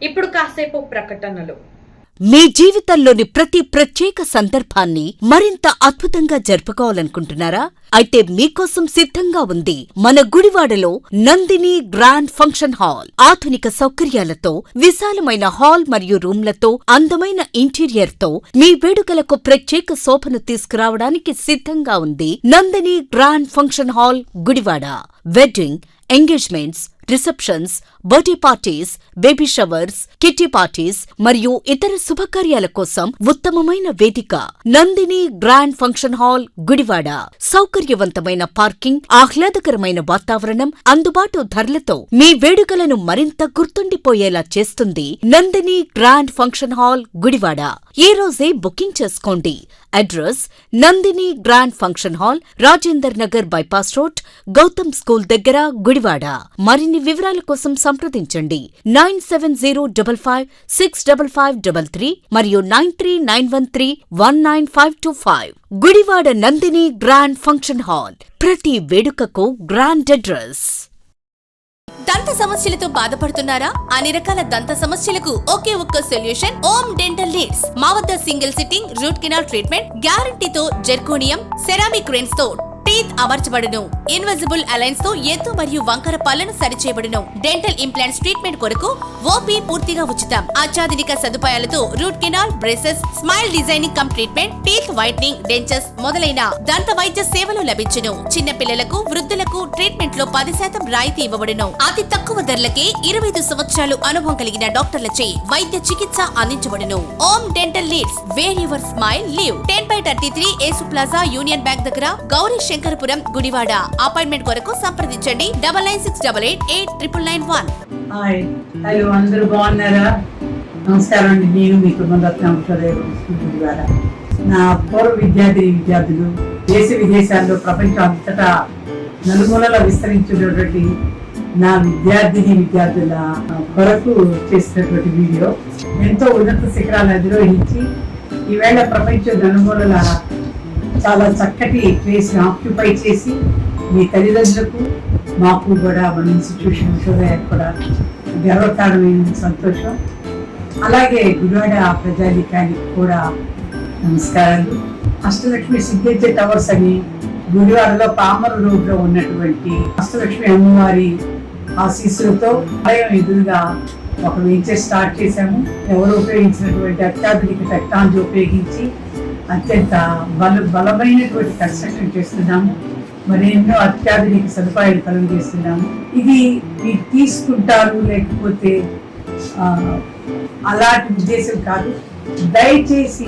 ఇప్పుడు కాసేపు ప్రకటనలు. మీ జీవితంలోని ప్రతి ప్రత్యేక సందర్భాన్ని మరింత అద్భుతంగా జరుపుకోవాలనుకుంటున్నారా? అయితే మీకోసం సిద్ధంగా ఉంది మన గుడివాడలో నందిని గ్రాండ్ ఫంక్షన్ హాల్. ఆధునిక సౌకర్యాలతో, విశాలమైన హాల్ మరియు రూమ్లతో, అందమైన ఇంటీరియర్ తో మీ వేడుకలకు ప్రత్యేక శోభను తీసుకురావడానికి సిద్ధంగా ఉంది Nandini grand function hall Gudivada. Wedding, engagements, receptions, birthday parties, baby showers, kitty parties మరియు ఇతర శుభకార్యాల కోసం ఉత్తమమైన వేదిక Nandini grand function hall Gudivada. సౌకర్యవంతమైన పార్కింగ్, ఆహ్లాదకరమైన వాతావరణం, అందుబాటు ధరలతో మీ వేడుకలను మరింత గుర్తుండిపోయేలా చేస్తుంది Nandini grand function hall Gudivada. ఈ రోజే బుకింగ్ చేసుకోండి. Address Nandini grand function hall, Rajendar Nagar bypass road, Gautam school దగ్గర గుడివాడ. మరిన్ని మరిన్ని వివరాల కోసం సంప్రదించండి 9705565533 మరియు 9391319525. Gudivada Nandini grand function hall. ప్రతి వేడుకకు గ్రాండ్ అడ్రస్. దంత సమస్యలతో బాధపడుతున్నారా? అన్ని రకాల దంత సమస్యలకు ఒకే ఒక్క సొల్యూషన్ ఓమ్ డెంటల్ లీడ్స్. మా వద్ద single sitting, root canal treatment, గ్యారంటీతో జెర్కోనియం, సెరామిక్ రెన్స్ తో టీత్ అమర్చబడును. ఇన్విజిబుల్ అలైన్స్ తో ఎత్తు మరియు వంకర పళ్లను సరిచేయబడును. డెంటల్ ఇంప్లాంట్స్ ట్రీట్మెంట్ కొరకు ఓపీ పూర్తిగా ఉచితం. అత్యాధునిక సదుపాయాలతో root canal, braces, smile designing cum treatment, teeth whitening, dentures మొదలైన దంత వైద్య సేవలు లభించును. చిన్న పిల్లలకు, వృద్ధులకు ట్రీట్మెంట్ లో 10% రాయితీ ఇవ్వబడును. అతి తక్కువ ధరలకే 25 సంవత్సరాలు అనుభవం కలిగిన డాక్టర్లచే వైద్య చికిత్స అందించబడును. Om dental leads, where your smile live. 10/33 Yesu plaza, union bank దగ్గర, గౌరీ శంకరపురం, గుడివాడ. అపాయింట్మెంట్ కొరకు సంప్రదించండి 9968889991. హాయ్, హలో, అందరూ బాగున్నారా? నమస్కారం అండి. నేను మీ కుటుంబరత్నం గుడివాడ. నా పూర్వ విద్యార్థులు దేశ విదేశాల్లో ప్రపంచం అంతటా నలుమూలలా విస్తరించినటువంటి నా విద్యార్థుల కొరకు చేసినటువంటి వీడియో ఎంతో ఉన్నత శిఖరాలు అధిరోహించి ఈవేళ ప్రపంచం నలుమూలల చాలా చక్కటి ప్లేస్ ఆక్యుపై చేసి మీ తల్లిదండ్రులకు, మాకు కూడా మన ఇన్స్టిట్యూషన్ శోభయానికి కూడా గర్వకారణమైన సంతోషం. అలాగే గుడివాడ ప్రజానికానికి కూడా నమస్కారాలు. అష్టలక్ష్మి సిగ్నేచర్ టవర్స్ అని గుడివాడలో పామరు రోడ్లో ఉన్నటువంటి అష్టలక్ష్మి అమ్మవారి ఆశీస్సులతో ఆలయం ఎదురుగా ఒక వెంచర్ స్టార్ట్ చేశాము. ఎవరు ఉపయోగించినటువంటి అత్యాధునిక టెక్నాలజీ ఉపయోగించి అత్యంత బలమైనటువంటి కన్స్ట్రక్షన్ చేస్తున్నాము. మరి ఎన్నో అత్యాధునిక సదుపాయాలు కలుగజేస్తున్నాము. ఇది మీరు తీసుకుంటారు లేకపోతే అలాంటి ఉద్దేశం కాదు. దయచేసి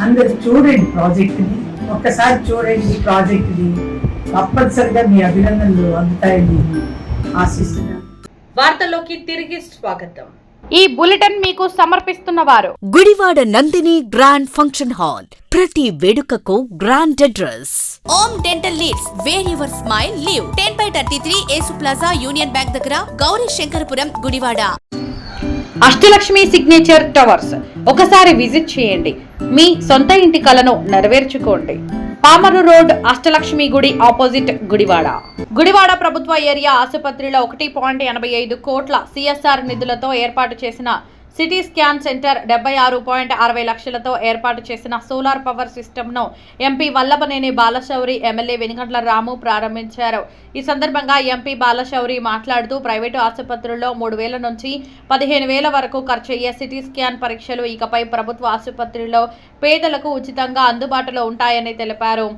అందరు చూడండి ప్రాజెక్టుని, ఒక్కసారి చూడండి ఈ ప్రాజెక్టుని. తప్పనిసరిగా మీ అభినందనలు అందుతాయని ఆశిస్తున్నాను. వార్తల్లోకి తిరిగి స్వాగతం. ఈ బులెటిన్ మీకు సమర్పిస్తున్న వారు Gudivada Nandini grand function hall. ప్రతి వేడుకకు grand address. Om dental leads, where your smile live. 10/33 Yesu plaza, union bank దగ్గర, గౌరీ శంకరపురం, గుడివాడ. Ashtalakshmi signature towers. ఒకసారి విజిట్ చేయండి. మీ సొంత ఇంటి కలను నెరవేర్చుకోండి. పామరు రోడ్, అష్టలక్ష్మి గుడి ఆపోజిట్, గుడివాడ. గుడివాడ ప్రభుత్వ ఏరియా ఆసుపత్రిలో 1.85 కోట్ల సిఎస్ఆర్ నిధులతో ఏర్పాటు చేసిన సిటీ స్కాన్ సెంటర్, 76.60 లక్షలతో ఏర్పాటు చేసిన సోలార్ పవర్ సిస్టమ్ను ఎంపీ వల్లభనేని బాలశౌరి, ఎమ్మెల్యే వెనుగండ్ల రాము ప్రారంభించారు. ఈ సందర్భంగా ఎంపీ బాలశౌరి మాట్లాడుతూ ప్రైవేటు ఆసుపత్రుల్లో 3,000 నుంచి 15,000 వరకు ఖర్చయ్యే సిటీ స్కాన్ పరీక్షలు ఇకపై ప్రభుత్వ ఆసుపత్రిలో పేదలకు ఉచితంగా అందుబాటులో ఉంటాయని తెలిపారు.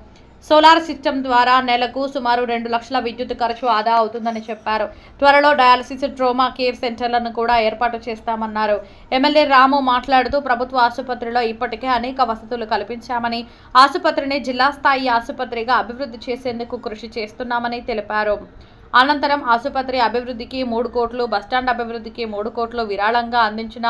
సోలార్ సిస్టమ్ ద్వారా నెలకు సుమారు 2 లక్షల విద్యుత్ ఖర్చు ఆదా అవుతుందని చెప్పారు. త్వరలో డయాలసిస్, ట్రోమా కేర్ సెంటర్లను కూడా ఏర్పాటు చేస్తామన్నారు. ఎమ్మెల్యే రాము మాట్లాడుతూ ప్రభుత్వ ఆసుపత్రిలో ఇప్పటికే అనేక వసతులు కల్పించామని, ఆసుపత్రిని జిల్లా స్థాయి ఆసుపత్రిగా అభివృద్ధి చేసేందుకు కృషి చేస్తున్నామని తెలిపారు. అనంతరం ఆసుపత్రి అభివృద్ధికి 3 కోట్లు, బస్టాండ్ అభివృద్ధికి 3 కోట్లు విరాళంగా అందించిన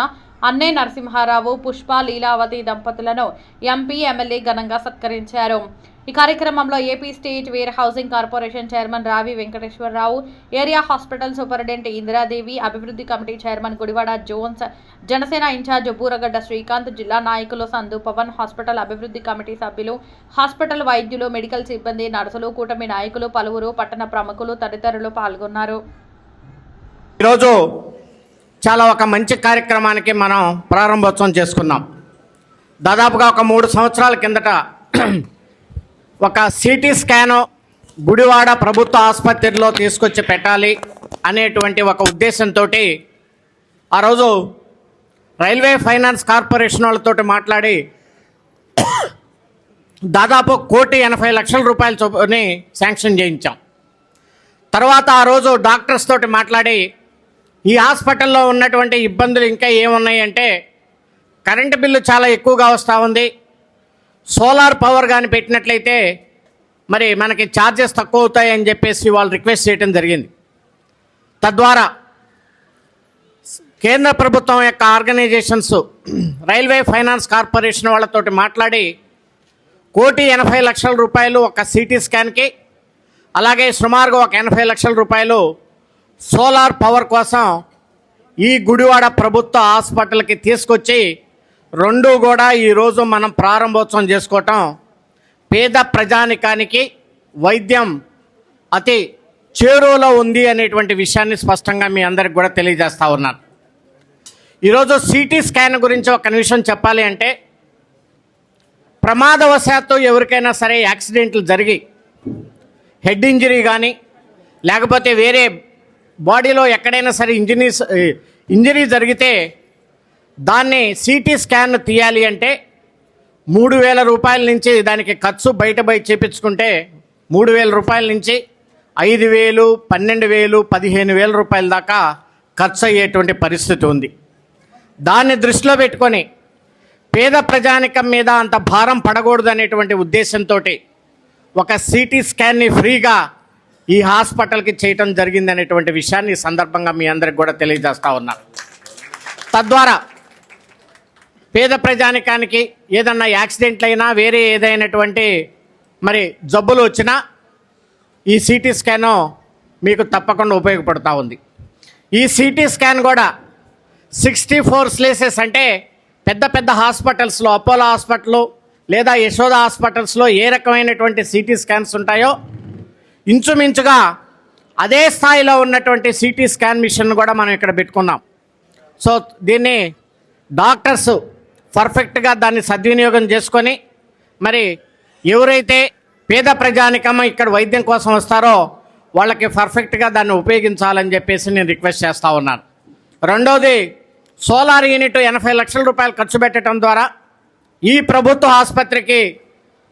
అన్నే నరసింహారావు, పుష్ప, లీలావతి దంపతులను ఎంపీ, ఎమ్మెల్యే ఘనంగా సత్కరించారు. ఈ కార్యక్రమంలో AP state warehousing corporation chairman Ravi Venkateswararao, area hospital superintendent Indiradevi, అభివృద్ధి committee chairman Gudivada Jones, Janasena in-charge Buragadda Srikanth, జిల్లా నాయకులు సందు పవన్, హాస్పిటల్ అభివృద్ధి కమిటీ సభ్యులు, హాస్పిటల్ వైద్యులు, మెడికల్ సిబ్బంది, నర్సులు, కూటమి నాయకులు, పలువురు పట్టణ ప్రముఖులు తదితరులు పాల్గొన్నారు. ఈరోజు చాలా ఒక మంచి కార్యక్రమానికి మనం ప్రారంభోత్సవం చేసుకున్నాం. దాదాపుగా ఒక 3 సంవత్సరాల కిందట ఒక సిటీ స్కాను గుడివాడ ప్రభుత్వ ఆసుపత్రిలో తీసుకొచ్చి పెట్టాలి అనేటువంటి ఒక ఉద్దేశంతో ఆ రోజు రైల్వే ఫైనాన్స్ కార్పొరేషన్ వాళ్ళతో మాట్లాడి దాదాపు 1,80,00,000 రూపాయల చొప్పుని శాంక్షన్ చేయించాం. తర్వాత ఆ రోజు డాక్టర్స్ తోటి మాట్లాడి ఈ హాస్పిటల్లో ఉన్నటువంటి ఇబ్బందులు ఇంకా ఏమున్నాయి అంటే కరెంటు బిల్లు చాలా ఎక్కువగా వస్తూ ఉంది, సోలార్ పవర్ కానీ పెట్టినట్లయితే మరి మనకి ఛార్జెస్ తక్కువ అవుతాయి అని చెప్పేసి వాళ్ళు రిక్వెస్ట్ చేయడం జరిగింది. తద్వారా కేంద్ర ప్రభుత్వం యొక్క ఆర్గనైజేషన్స్ రైల్వే ఫైనాన్స్ కార్పొరేషన్ వాళ్ళతోటి మాట్లాడి 1,80,00,000 రూపాయలు ఒక సిటీ స్కాన్కి, అలాగే సుమారుగా ఒక 80 లక్షల రూపాయలు సోలార్ పవర్ కోసం ఈ గుడివాడ ప్రభుత్వ హాస్పిటల్కి తీసుకొచ్చి రెండు కూడా ఈరోజు మనం ప్రారంభోత్సవం చేసుకోవటం పేద ప్రజానికానికి వైద్యం అతి చేరువలో ఉంది అనేటువంటి విషయాన్ని స్పష్టంగా మీ అందరికి కూడా తెలియజేస్తా ఉన్నాను. ఈరోజు సిటీ స్కాన్ గురించి ఒక నిమిషం చెప్పాలి అంటే, ప్రమాదవశాత్తు ఎవరికైనా సరే యాక్సిడెంట్లు జరిగి హెడ్ ఇంజరీ కానీ లేకపోతే వేరే బాడీలో ఎక్కడైనా సరే ఇంజరీ జరిగితే దాన్ని సిటీ స్కాన్ తీయాలి అంటే 3,000 రూపాయల నుంచి దానికి ఖర్చు బయట చేపించుకుంటే 3,000 రూపాయల నుంచి 5,000, 12,000, 15,000 రూపాయల దాకా ఖర్చు అయ్యేటువంటి పరిస్థితి ఉంది. దాన్ని దృష్టిలో పెట్టుకొని పేద ప్రజానికం మీద అంత భారం పడకూడదు అనేటువంటి ఉద్దేశంతో ఒక సిటీ స్కాన్ని ఫ్రీగా ఈ హాస్పిటల్కి చేయటం జరిగింది అనేటువంటి విషయాన్ని ఈ సందర్భంగా మీ అందరికి కూడా తెలియజేస్తూ ఉన్నాను. తద్వారా పేద ప్రజానికానికి ఏదన్నా యాక్సిడెంట్లు అయినా వేరే ఏదైనటువంటి మరి జబ్బులు వచ్చినా ఈ సిటీ స్కాన్ మీకు తప్పకుండా ఉపయోగపడుతూ ఉంది. ఈ సిటీ స్కాన్ కూడా 64 స్లేసెస్ అంటే పెద్ద పెద్ద హాస్పిటల్స్లో, అపోలో హాస్పిటల్ లేదా యశోద హాస్పిటల్స్లో ఏ రకమైనటువంటి సిటీ స్కాన్స్ ఉంటాయో ఇంచుమించుగా అదే స్థాయిలో ఉన్నటువంటి సిటీ స్కాన్ మిషన్ కూడా మనం ఇక్కడ పెట్టుకున్నాం. సో దీన్ని డాక్టర్స్ పర్ఫెక్ట్గా దాన్ని సద్వినియోగం చేసుకొని మరి ఎవరైతే పేద ప్రజానికం ఇక్కడ వైద్యం కోసం వస్తారో వాళ్ళకి పర్ఫెక్ట్గా దాన్ని ఉపయోగించాలని చెప్పేసి నేను రిక్వెస్ట్ చేస్తూ ఉన్నాను. రెండోది, సోలార్ యూనిట్ 80 లక్షల రూపాయలు ఖర్చు పెట్టడం ద్వారా ఈ ప్రభుత్వ ఆసుపత్రికి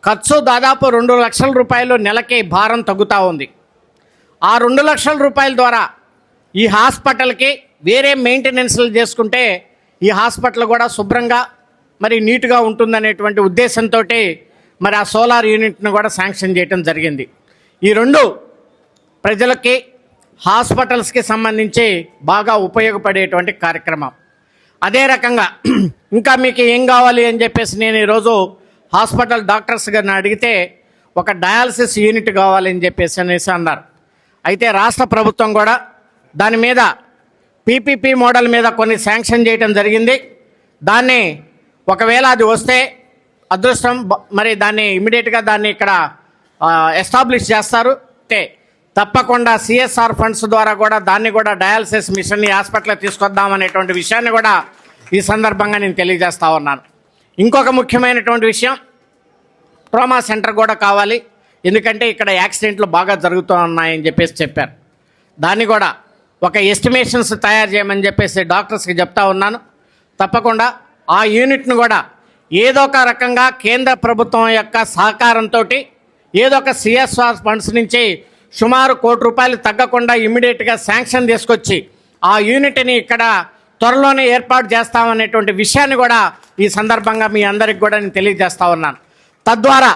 ఖర్చు దాదాపు 2 లక్షల రూపాయలు నెలకి భారం తగ్గుతూ ఉంది. ఆ 2 లక్షల రూపాయల ద్వారా ఈ హాస్పిటల్కి వేరే మెయింటెనెన్స్లు చేసుకుంటే ఈ హాస్పిటల్ కూడా శుభ్రంగా మరి నీట్గా ఉంటుందనేటువంటి ఉద్దేశంతో మరి ఆ సోలార్ యూనిట్ను కూడా శాంక్షన్ చేయడం జరిగింది. ఈ రెండు ప్రజలకి హాస్పిటల్స్కి సంబంధించి బాగా ఉపయోగపడేటువంటి కార్యక్రమం. అదే రకంగా ఇంకా మీకు ఏం కావాలి అని చెప్పేసి నేను ఈరోజు హాస్పిటల్ డాక్టర్స్ గారిని అడిగితే ఒక డయాలసిస్ యూనిట్ కావాలని చెప్పేసి అనేసి అన్నారు. అయితే రాష్ట్ర ప్రభుత్వం కూడా దాని మీద పీపీపీ మోడల్ మీద కొన్ని శాంక్షన్ చేయడం జరిగింది. దాన్ని ఒకవేళ అది వస్తే అదృష్టం, మరి దాన్ని ఇమ్మీడియట్గా దాన్ని ఇక్కడ ఎస్టాబ్లిష్ చేస్తారు. తప్పకుండా సిఎస్ఆర్ ఫండ్స్ ద్వారా కూడా దాన్ని కూడా డయాలసిస్ మిషన్ని హాస్పిటల్కి తీసుకొద్దామనేటువంటి విషయాన్ని కూడా ఈ సందర్భంగా నేను తెలియజేస్తా ఉన్నాను. ఇంకొక ముఖ్యమైనటువంటి విషయం, ట్రామా సెంటర్ కూడా కావాలి. ఎందుకంటే ఇక్కడ యాక్సిడెంట్లు బాగా జరుగుతూ ఉన్నాయని చెప్పేసి చెప్పారు. దాన్ని కూడా ఒక ఎస్టిమేషన్స్ తయారు చేయమని చెప్పేసి డాక్టర్స్కి చెప్తా ఉన్నాను. తప్పకుండా ఆ యూనిట్ను కూడా ఏదో ఒక రకంగా కేంద్ర ప్రభుత్వం యొక్క సహకారంతో ఏదో ఒక సిఎస్ఆర్ ఫండ్స్ నుంచి సుమారు ₹1 కోటి తగ్గకుండా ఇమ్మీడియట్గా శాంక్షన్ తీసుకొచ్చి ఆ యూనిట్ని ఇక్కడ త్వరలోనే ఏర్పాటు చేస్తామనేటువంటి విషయాన్ని కూడా ఈ సందర్భంగా మీ అందరికి కూడా నేను తెలియజేస్తా ఉన్నాను. తద్వారా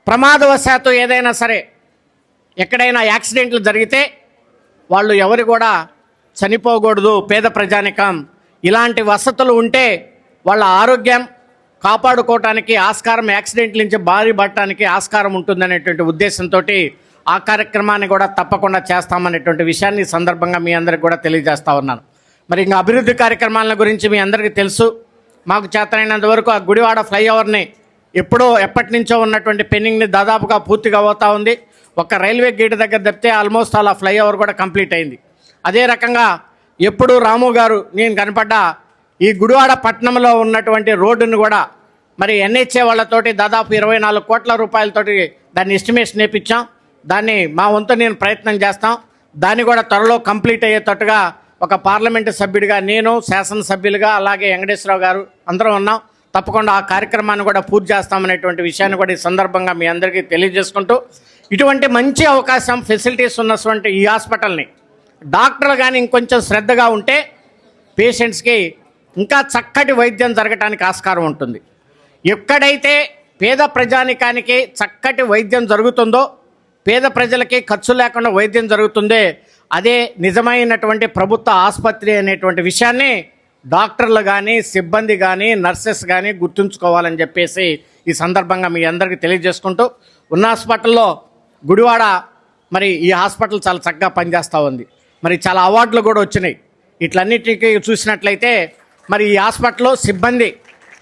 ప్రమాదవశాత్తు ఏదైనా సరే ఎక్కడైనా యాక్సిడెంట్లు జరిగితే వాళ్ళు ఎవరు కూడా చనిపోకూడదు. పేద ప్రజానికం ఇలాంటి వసతులు ఉంటే వాళ్ళ ఆరోగ్యం కాపాడుకోవటానికి ఆస్కారం, యాక్సిడెంట్ల నుంచి బారి పడటానికి ఆస్కారం ఉంటుందనేటువంటి ఉద్దేశంతో ఆ కార్యక్రమాన్ని కూడా తప్పకుండా చేస్తామనేటువంటి విషయాన్ని సందర్భంగా మీ అందరికి కూడా తెలియజేస్తా ఉన్నాను. మరి ఇంకా అభివృద్ధి కార్యక్రమాల గురించి మీ అందరికీ తెలుసు. మాకు చేతనైనంత వరకు ఆ గుడివాడ ఫ్లైఓవర్ని ఎప్పటి నుంచో ఉన్నటువంటి పెండింగ్ని దాదాపుగా పూర్తిగా అవుతా ఉంది. ఒక రైల్వే గేట్ దగ్గర తప్పితే ఆల్మోస్ట్ అలా ఫ్లైఓవర్ కూడా కంప్లీట్ అయింది. అదే రకంగా ఎప్పుడు రాము గారు నేను కనపడ్డా ఈ గుడివాడ పట్టణంలో ఉన్నటువంటి రోడ్డును కూడా మరి ఎన్హెచ్ఏ వాళ్ళతోటి దాదాపు 24 కోట్ల రూపాయలతోటి దాన్ని ఎస్టిమేషన్ వేయించాం. దాన్ని మా వంతు నేను ప్రయత్నం చేస్తాం. దాన్ని కూడా త్వరలో కంప్లీట్ అయ్యేటట్టుగా ఒక పార్లమెంటు సభ్యుడిగా నేను, శాసనసభ్యులుగా, అలాగే వెంకటేశ్వరరావు గారు అందరం ఉన్నాం. తప్పకుండా ఆ కార్యక్రమాన్ని కూడా పూర్తి చేస్తామనేటువంటి విషయాన్ని కూడా ఈ సందర్భంగా మీ అందరికీ తెలియజేసుకుంటూ, ఇటువంటి మంచి అవకాశం, ఫెసిలిటీస్ ఉన్నటువంటి ఈ హాస్పిటల్ని డాక్టర్లు కానీ ఇంకొంచెం శ్రద్ధగా ఉంటే పేషెంట్స్కి ఇంకా చక్కటి వైద్యం జరగటానికి ఆస్కారం ఉంటుంది. ఎక్కడైతే పేద ప్రజానికానికి చక్కటి వైద్యం జరుగుతుందో, పేద ప్రజలకి ఖర్చు లేకుండా వైద్యం జరుగుతుందే అదే నిజమైనటువంటి ప్రభుత్వ ఆసుపత్రి అనేటువంటి విషయాన్ని డాక్టర్లు కానీ, సిబ్బంది కానీ, నర్సెస్ కానీ గుర్తుంచుకోవాలని చెప్పేసి ఈ సందర్భంగా మీ అందరికీ తెలియజేసుకుంటూ, ఉన్న హాస్పిటల్లో గుడివాడ మరి ఈ హాస్పిటల్ చాలా చక్కగా పనిచేస్తూ ఉంది. మరి చాలా అవార్డులు కూడా వచ్చినాయి. ఇట్లన్నిటికీ చూసినట్లయితే మరి ఈ హాస్పిటల్లో సిబ్బంది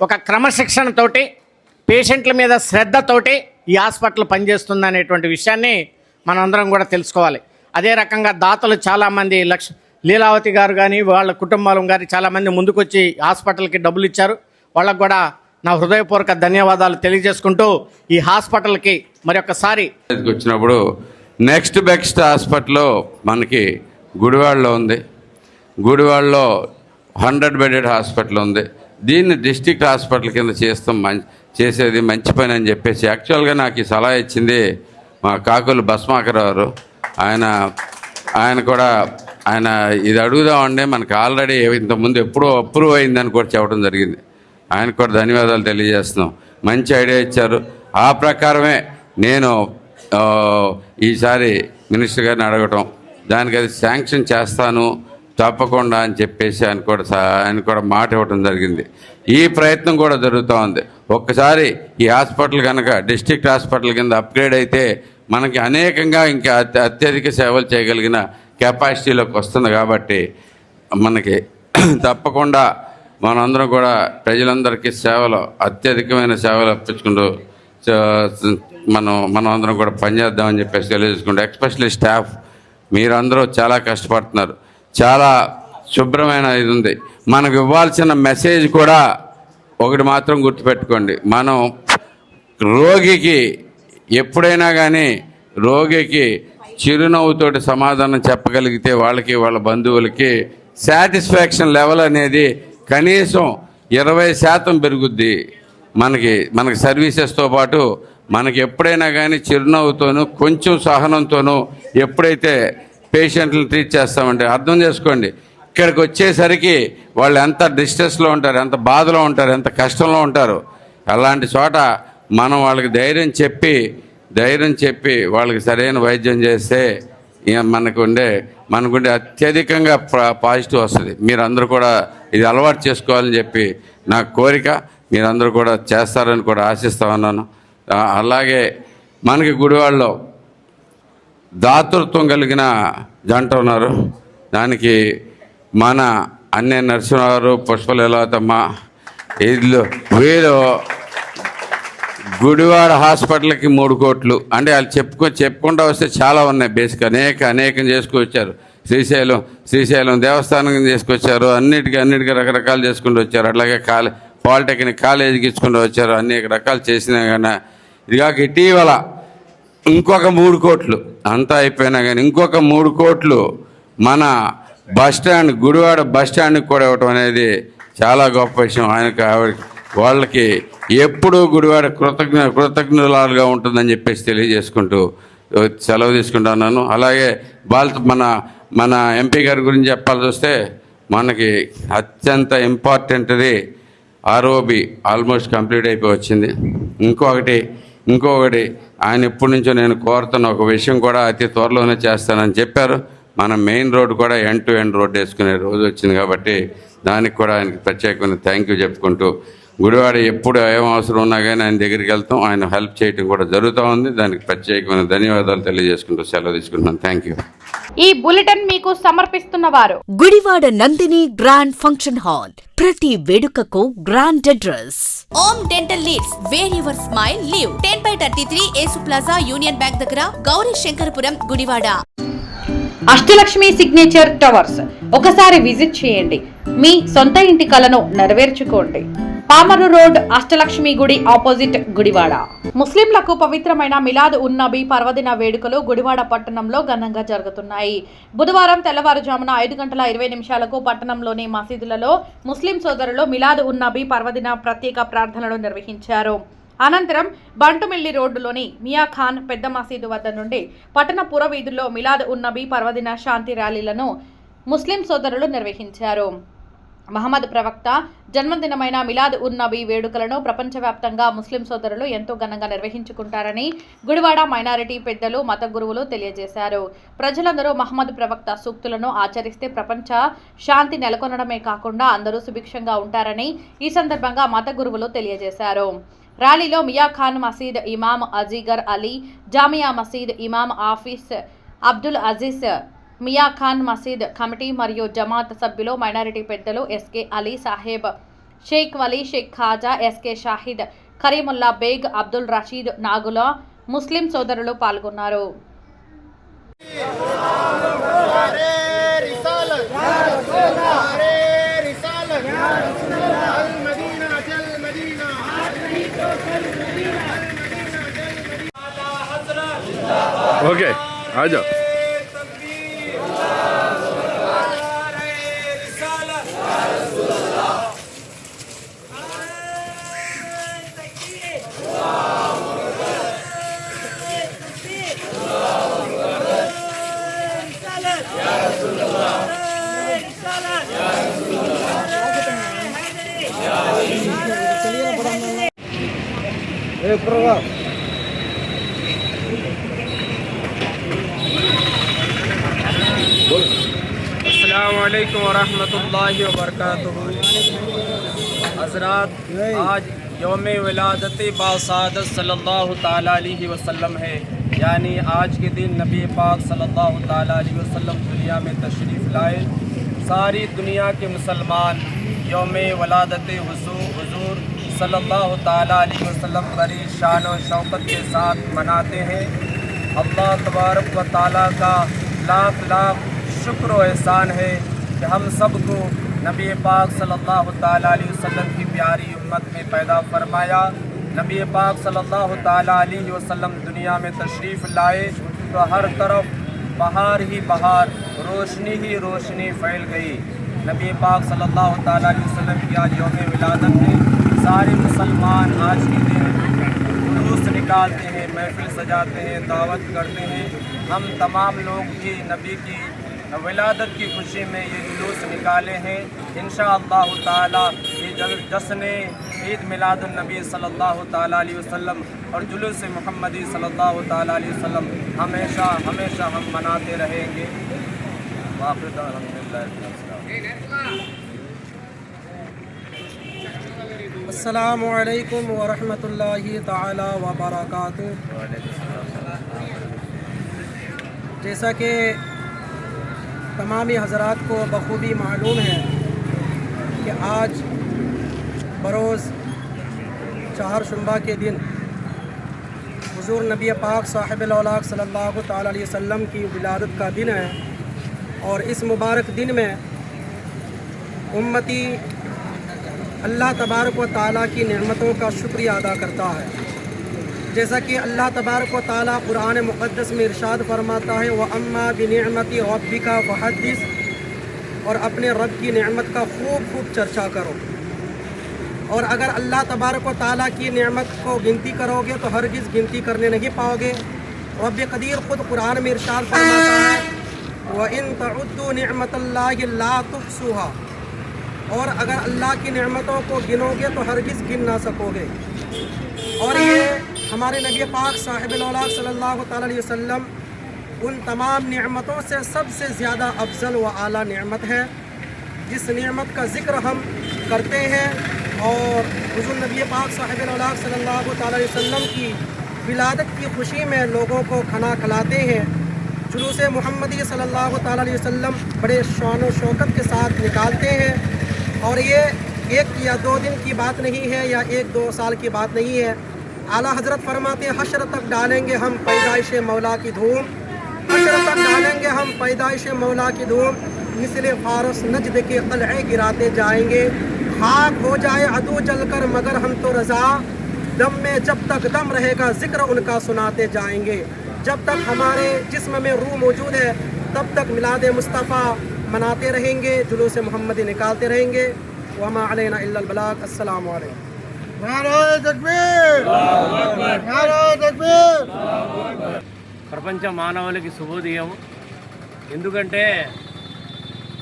ఒక క్రమశిక్షణతోటి పేషెంట్ల మీద శ్రద్ధతోటి ఈ హాస్పిటల్ పనిచేస్తుంది అనేటువంటి విషయాన్ని మనందరం కూడా తెలుసుకోవాలి. అదే రకంగా దాతలు చాలామంది లీలావతి గారు కానీ వాళ్ళ కుటుంబాలు కానీ చాలామంది ముందుకొచ్చి హాస్పిటల్కి డబ్బులు ఇచ్చారు. వాళ్ళకు కూడా నా హృదయపూర్వక ధన్యవాదాలు తెలియజేసుకుంటూ ఈ హాస్పిటల్కి మరి ఒక్కసారి వచ్చినప్పుడు నెక్స్ట్ బెస్ట్ హాస్పిటల్ మనకి గుడివాడలో ఉంది. గుడివాడలో 100 బెడెడ్ హాస్పిటల్ ఉంది. దీన్ని డిస్ట్రిక్ట్ హాస్పిటల్ కింద చేసేది మంచి పని అని చెప్పేసి యాక్చువల్గా నాకు ఈ సలహా ఇచ్చింది మా కాకులు భస్మాకరావు. ఆయన ఇది అడుగుదామండి, మనకు ఆల్రెడీ ఇంతకుముందు ఎప్పుడో అప్రూవ్ అయిందని కూడా చెప్పడం జరిగింది. ఆయనకు కూడా ధన్యవాదాలు తెలియజేస్తున్నాం. మంచి ఐడియా ఇచ్చారు. ఆ ప్రకారమే నేను ఈసారి మినిస్టర్ గారిని అడగటం, దానికి అది శాంక్షన్ చేస్తాను తప్పకుండా అని చెప్పేసి ఆయన కూడా మాట ఇవ్వడం జరిగింది. ఈ ప్రయత్నం కూడా జరుగుతూ ఉంది. ఒక్కసారి ఈ హాస్పిటల్ కనుక డిస్ట్రిక్ట్ హాస్పిటల్ కింద అప్గ్రేడ్ అయితే మనకి అనేకంగా ఇంకా అత్యధిక సేవలు చేయగలిగిన కెపాసిటీలోకి వస్తుంది. కాబట్టి మనకి తప్పకుండా మనందరం కూడా ప్రజలందరికీ అత్యధికమైన సేవలు అర్పించుకుంటూ మనం అందరం కూడా పనిచేద్దామని చెప్పేసి తెలియజేసుకుంటూ, ఎస్పెషల్లీ స్టాఫ్ మీరందరూ చాలా కష్టపడుతున్నారు. చాలా శుభ్రమైన ఇది ఉంది. మనకు ఇవ్వాల్సిన మెసేజ్ కూడా ఒకటి మాత్రం గుర్తుపెట్టుకోండి, మనం రోగికి ఎప్పుడైనా కానీ రోగికి చిరునవ్వుతోటి సమాధానం చెప్పగలిగితే వాళ్ళకి వాళ్ళ బంధువులకి సాటిస్ఫాక్షన్ లెవెల్ అనేది కనీసం 20% పెరుగుద్ది. మనకి సర్వీసెస్తో పాటు మనకి ఎప్పుడైనా కానీ చిరునవ్వుతోనూ కొంచెం సహనంతోనూ ఎప్పుడైతే పేషెంట్లను ట్రీట్ చేస్తామంటే అర్థం చేసుకోండి, ఇక్కడికి వచ్చేసరికి వాళ్ళు ఎంత డిస్ట్రెస్లో ఉంటారు, ఎంత బాధలో ఉంటారు, ఎంత కష్టంలో ఉంటారు. అలాంటి చోట మనం వాళ్ళకి ధైర్యం చెప్పి వాళ్ళకి సరైన వైద్యం చేస్తే మనకుండే అత్యధికంగా పాజిటివ్ వస్తుంది. మీరందరూ కూడా ఇది అలవాటు చేసుకోవాలని చెప్పి నా కోరిక. మీరందరూ కూడా చేస్తారని కూడా ఆశిస్తా ఉన్నాను. అలాగే మనకి గుడివాడలో దాతృత్వం కలిగిన జంట ఉన్నారు. దానికి మన అన్నయ్య నరసింహారావు, పుష్పలీలావతమ్మ వీళ్ళు గుడివాడ హాస్పిటల్కి 3 కోట్లు అంటే వాళ్ళు చెప్పుకుంటూ వస్తే చాలా ఉన్నాయి. బేసిక్ అనేకం చేసుకొచ్చారు. శ్రీశైలం దేవస్థానం చేసుకొచ్చారు. అన్నిటికీ రకరకాలు చేసుకుంటూ వచ్చారు. అట్లాగే పాలిటెక్నిక్ కాలేజీకి ఇచ్చుకుంటూ వచ్చారు. అనేక రకాలు చేసినా కానీ ఇది కాక ఇటీవల ఇంకొక 3 కోట్లు అంతా అయిపోయినా కానీ ఇంకొక 3 కోట్లు మన బస్టాండ్ గుడివాడ బస్టాండ్కి కూడా ఇవ్వటం అనేది చాలా గొప్ప విషయం. వాళ్ళకి ఎప్పుడూ గుడివాడ కృతజ్ఞతలుగా ఉంటుందని చెప్పేసి తెలియజేసుకుంటూ సెలవు తీసుకుంటున్నాను. అలాగే మన ఎంపీ గారి గురించి చెప్పాల్సి వస్తే మనకి అత్యంత ఇంపార్టెంట్ది ROB ఆల్మోస్ట్ కంప్లీట్ అయిపోయి వచ్చింది. ఇంకొకటి ఆయన ఎప్పటి నుంచో నేను కోరుతున్న ఒక విషయం కూడా అతి త్వరలోనే చేస్తానని చెప్పారు. మన మెయిన్ రోడ్ కూడా ఎండ్ టు ఎండ్ రోడ్ వేసుకునే రోజు వచ్చింది. కాబట్టి దానికి కూడా ఆయనకి ప్రత్యేకమైన థ్యాంక్ యూ చెప్పుకుంటూ, గుడివాడ ఎప్పుడు ఏం అవసరం ఉన్నా కానీ ఆయన దగ్గరికి వెళ్తాం, ఆయన హెల్ప్ చేయడం కూడా జరుగుతూ ఉంది. దానికి ప్రత్యేకమైన ధన్యవాదాలు తెలియజేసుకుంటూ సెలవు తీసుకుంటున్నాను. Thank you. ఈ బులెటిన్ మీకు సమర్పిస్తున్న వారు Gudivada Nandini grand function hall. ప్రతి వేడుకకు grand address. Om dental leads, where your smile live. 10/33 Yesu plaza, union bank దగ్గర, గౌరీ శంకరపురం, గుడివాడ. అష్టలక్ష్మి సిగ్నేచర్ టవర్స్ ఒకసారి విజిట్ చేయండి. మీ సొంత ఇంటి కలను నెరవేర్చుకోండి. పామరు రోడ్, అష్టలక్ష్మి గుడి ఆపోజిట్, గుడివాడ. ముస్లింలకు పవిత్రమైన మిలాద్ ఉన్ నబీ పర్వదిన వేడుకలు గుడివాడ పట్టణంలో ఘనంగా జరుగుతున్నాయి. బుధవారం తెల్లవారుజామున 5:20 పట్టణంలోని మసీదులలో ముస్లిం సోదరులు మిలాద్ ఉన్ నబీ పర్వదిన ప్రత్యేక ప్రార్థనలు నిర్వహించారు. అనంతరం బంటుమిల్లి రోడ్డులోని మియాఖాన్ పెద్ద మసీదు వద్ద నుండి పట్టణ పురవీధుల్లో మిలాద్ ఉన్ నబీ పర్వదిన శాంతి ర్యాలీలను ముస్లిం సోదరులు నిర్వహించారు. మహమ్మద్ ప్రవక్త జన్మదినమైన మిలాద్ ఉన్ నబీ వేడుకలను ప్రపంచవ్యాప్తంగా ముస్లిం సోదరులు ఎంతో ఘనంగా నిర్వహించుకుంటారని గుడివాడ మైనారిటీ పెద్దలు, మత గురువులు తెలియజేశారు. ప్రజలందరూ మహమ్మద్ ప్రవక్త సూక్తులను ఆచరిస్తే ప్రపంచ శాంతి నెలకొనడమే కాకుండా అందరూ సుభిక్షంగా ఉంటారని ఈ సందర్భంగా మత గురువులు తెలియజేశారు. ర్యాలీలో మియాఖాన్ మసీద్ ఇమాం అజీగర్ అలీ, జామియా మసీద్ ఇమాం ఆఫీస్ అబ్దుల్ అజీజ్, మియా ఖాన్ మసీద్ కమిటీ మరియు జమాత్ సభ్యులు, మైనారిటీ పెద్దలు ఎస్కే అలీ సాహెబ్, షేక్ వలీ, షేక్ ఖాజా, ఎస్కే షాహిద్, కరీముల్లా బేగ్, అబ్దుల్ రషీద్ నాగుల, ముస్లిం సోదరులు పాల్గొన్నారు. ओके आ जाओ. अस्सलामुअलैकुम वरहमतुल्लाहि वबरकातुहू. हज़रात, आज यौम विलादत बासादत सल्लल्लाहु ताला अलैहि वसल्लम है, यानी आज के दिन नबी पाक सल्लल्लाहु ताला अलैहि वसल्लम दुनिया में तशरीफ़ लाए. सारी दुनिया के मुसलमान यौम विलादत हुज़ूर सल्लल्लाहु ताला अलैहि वसल्लम बड़ी शान और शौकत के साथ मनाते हैं. अल्लाह तबारक व ताला का लाख लाख शुक्र और एहसान है कि हम सबको नबी पाक सल्लल्लाहु ताला अलैहि वसल्लम की प्यारी उम्मत में पैदा फरमाया. नबी पाक सल्लल्लाहु ताला अलैहि वसल्लम दुनिया में तशरीफ़ लाए तो हर तरफ बहार ही बहार, रोशनी ही रोशनी फैल गई. नबी पाक सल्लल्लाहु ताला अलैहि वसल्लम की आज यौम विलादत है. सारे मुसलमान आज के दिन जुलूस निकालते हैं, महफिल सजाते हैं, दावत करते हैं. हम तमाम लोग भी नबी की विलादत की खुशी में ये जुलूस निकाले हैं. इंशाअल्लाह ताला ये जश्न ईद मिलादुन नबी सल्लल्लाहु ताला अलैहि वसल्लम और जुलूस मुहम्मदी सल्लल्लाहु ताला अलैहि वसल्लम हमेशा हमेशा हम मनाते रहेंगे. अस्सलामु अलैकुम वरहमतुल्लाहि ताला वबरकातुहू. जैसा कि तमामी हज़रात को बखूबी मालूम है कि आज बरोज़ चहारशंबा के दिन हुज़ूर नबी पाक साहिबुल औलाद सल्लल्लाहु ताला अलैहि वसल्लम की विलादत का दिन है. और इस मुबारक दिन में उम्मती अल्लाह तबारक व ताला की नेमतों का शुक्रिया अदा करता है. जैसा कि अल्लाह तबारक व ताला कुरान मुक़द्दस में इरशाद फरमाता है, व अम्मा बिनिअमति रब्बिका फहद्दिस, और अपने रब की नेमत का खूब खूब चर्चा करो. और अगर अल्लाह तबारक व ताला की नेमत को गिनती करोगे तो हरगिज़ गिनती करने नहीं पाओगे. रब कदीर ख़ुद कुरान में इरशाद फरमाता है, व इन तउद्दू निअमतल्लाहि ला तुहसूहा, और अगर अल्लाह की नेमतों को गिनोगे तो हरगिज़ गिन ना सकोगे. और ये हमारे नबी पाक साहिबुल औलाद सल्लल्लाहु ताला अलैहि वसल्लम उन तमाम नेमतों से सबसे ज़्यादा अफजल व आला नेमत है जिस नेमत का ज़िक्र हम करते हैं. और हुज़ूर नबी पाक साहिबुल औलाद सल्लल्लाहु ताला अलैहि वसल्लम की विलादत की खुशी में लोगों को खाना खिलाते हैं. जुलूस मुहम्मदी सल्लल्लाहु ताला अलैहि वसल्लम बड़े शान व शौकत के साथ निकालते हैं. और ये 1 या 2 दिन की बात नहीं है या 1-2 साल की बात नहीं है. आला हज़रत फरमाते हैं, हश्र तक डालेंगे हम पैदाइश मौला की धूम, हश्र तक डालेंगे हम पैदाइश मौला की धूम, मिसले फारस नजद के क़लअे गिराते जाएंगे. खाक हो जाए अदू जलकर मगर हम तो रज़ा, दम में जब तक दम रहेगा ज़िक्र उनका सुनाते जाएंगे. जब तक हमारे जिस्म में रूह मौजूद है तब तक मिलाद मुस्तफ़ा मनाते रहेंगे, जुलूस मुहम्मदी निकालते रहेंगे. वमा अलैना इल्लल बलाग. अस्सलामु अलैकुम. ప్రపంచ మానవులకి శుభోదయం. ఎందుకంటే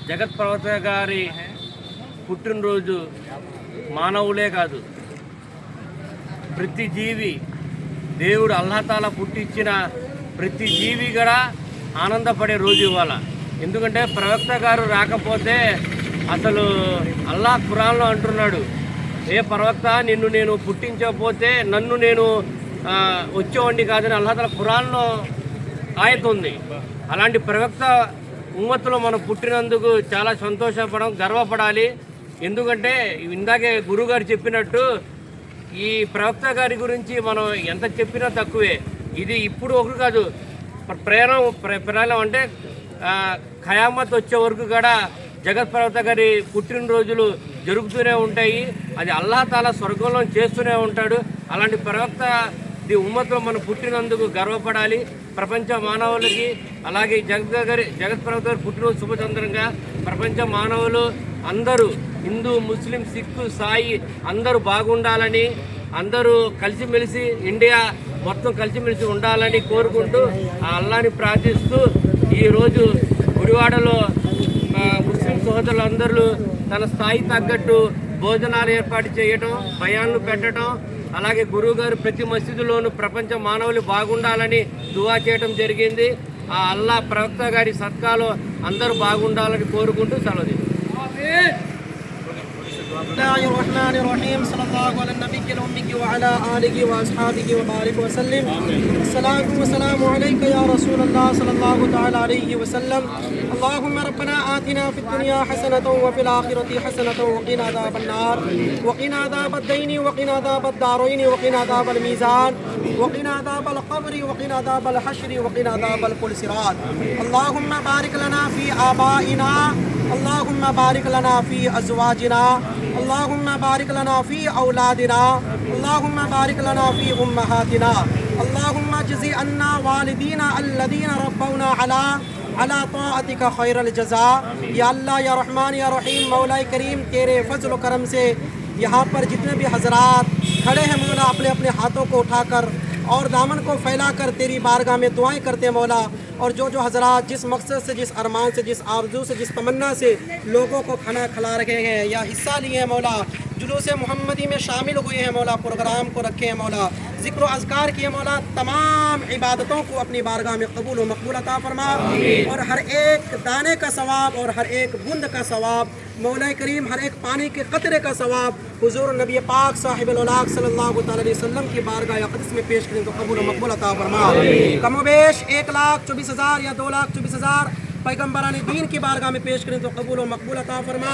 జగత్ ప్రవర్తక గారి పుట్టినరోజు మానవులే కాదు, ప్రతి జీవి, దేవుడు అల్లాహ్ పుట్టించిన ప్రతి జీవి కూడా ఆనందపడే రోజు ఇవాళ. ఎందుకంటే ప్రవక్త గారు రాకపోతే అసలు అల్లాహ్ ఖురాన్లో అంటున్నాడు, ఏ ప్రవక్త నిన్ను నేను పుట్టించకపోతే నన్ను నేను వచ్చేవాడిని కాదని అల్లాహ్ తాలా ఖురాన్లో ఆయత్ ఉంది. అలాంటి ప్రవక్త ఉమ్మత్తులో మనం పుట్టినందుకు చాలా సంతోషపడం, గర్వపడాలి. ఎందుకంటే ఇందాకే గురుగారు చెప్పినట్టు ఈ ప్రవక్త గారి గురించి మనం ఎంత చెప్పినా తక్కువే. ఇది ఇప్పుడు ఒకరు కాదు, ప్రయాణం అంటే ఖయామత్ వచ్చే వరకు కూడా జగత్ ప్రవక్త గారి పుట్టినరోజులు జరుగుతూనే ఉంటాయి. అది అల్లాహ్ తాలా స్వర్గంలో చేస్తూనే ఉంటాడు. అలాంటి ప్రవక్త ఉమ్మత్తులో మనం పుట్టినందుకు గర్వపడాలి. ప్రపంచ మానవులకి అలాగే జగత్ ప్రవక్త గారి పుట్టినరోజు శుభచంద్రంగా ప్రపంచ మానవులు అందరూ హిందూ, ముస్లిం, సిక్కు, సాయి అందరూ బాగుండాలని, అందరూ కలిసిమెలిసి ఇండియా మొత్తం కలిసిమెలిసి ఉండాలని కోరుకుంటూ ఆ అల్లాని ప్రార్థిస్తూ ఈరోజు గుడివాడలో ముస్లిం సోదరులందరూ తన స్థాయి తగ్గట్టు భోజనాలు ఏర్పాటు చేయటం, బయాన్లు పెట్టడం, అలాగే గురువుగారు ప్రతి మసీదులోనూ ప్రపంచ మానవులు బాగుండాలని దువా చేయడం జరిగింది. ఆ అల్లా ప్రవక్త గారి సత్కాలో అందరూ బాగుండాలని కోరుకుంటూ సెలవు. बिस्मिल्लाहिर्रहमानिर्रहीम सल्लल्लाहु अला नबिय्यिल उम्मी व अला आलिहि व अस्हाबिहि व बारिक व सल्लिम। अस्सलातु वस्सलामु अलैका या रसूलल्लाह सल्लल्लाहु तआला अलैहि व सल्लम। अल्लाहुम्मा रब्बना आतिना फिद दुनिया हसनतन व फिल आखिरति हसनतन व क़िना अज़ाबन नार व क़िना अज़ाबद दीन व क़िना अज़ाबद दारैन व क़िना अज़ाबल मीज़ान व क़िना अज़ाबल क़ब्र व क़िना अज़ाबल हश्र व क़िना अज़ाबल कुल सिरात। अल्लाहुम्मा बारिक लना फ़ी आबाइना, अल्लाहुम्मा बारिक लना फ़ी अज़वाजिना, अल्लाहुम्मा बारिक लना फ़ी औलादिना, अल्लाहुम्मा बारिक लना फ़ी उम्महातिना, अल्लाहुम्मा जज़ी अन्ना वालिदीना अल्लज़ीना रब्बौना अला ताअतिका खैरल जज़ा। या अल्लाह, या रहमान, या रहीम, मौला करीम, तेरे फजल व करम से यहाँ पर जितने भी हजरात खड़े हैं मौला, अपने अपने हाथों को उठाकर और दामन को फैलाकर तेरी बारगाह में दुआएं करते मौला। और जो हजरात जिस मकसद से, जिस अरमान से, जिस आरजू से, जिस तमन्ना से लोगों को खाना खिला रहे हैं या हिस्सा लिए हैं मौला, जुलूस मोहम्मदी में शामिल हुए हैं मौला, प्रोग्राम को रखे हैं मौला, ज़िक्र अज़कार किए मौला, तमाम इबादतों को अपनी बारगाह में कबूल व मकबूल अता फरमा। और हर एक दाने का सवाब और हर एक बूंद का सवाब मौला करीम, हर एक पानी के कतरे का सवाब हुजूर नबी पाक साहिबुल औलाद सल्लल्लाहु अलैहि वसल्लम की बारगाह अक़दस में पेश करें तो कबूल व मकबूल अता फरमा। कमोबेश 1,24,000 या 2,24,000 पैगम्बरान दीन की बारगाह में पेश करें तो कबूल व मकबूल अता फरमा।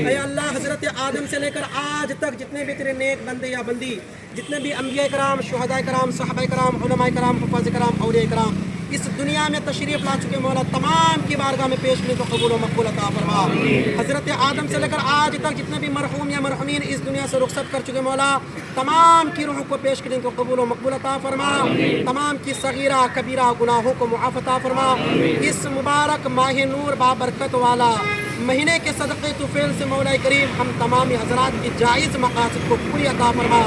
ऐ अल्लाह, हज़रत आदम से लेकर आज तक जितने भी तेरे नेक बंदे या बंदी, जितने भी अंबिया कराम, शुहदा कराम, सहाबा कराम, उलमा कराम, हुफ़ाज़ कराम, औलिया कराम इस दुनिया में तशरीफ़ ला चुके मौला, तमाम की बारगाह में पेश करें तो कबूल व मकबूल अता फरमा। हज़रत आदम से लेकर आज तक जितने भी मरहूम या मरहूमीन इस दुनिया से रुखसत कर चुके मौला, तमाम की रूह को पेश करें तो कबूल व मकबूल अता फरमा। तमाम की सगीरा कबीरा गुनाहों को मुआफ़ अता फरमा। इस मुबारक माह नूर बाबरकत वाला महीने के सदक़े तुफ़ैल से मौला करीम हम तमाम हज़रात की जायज़ मक़ासद को पूरी अता फरमा।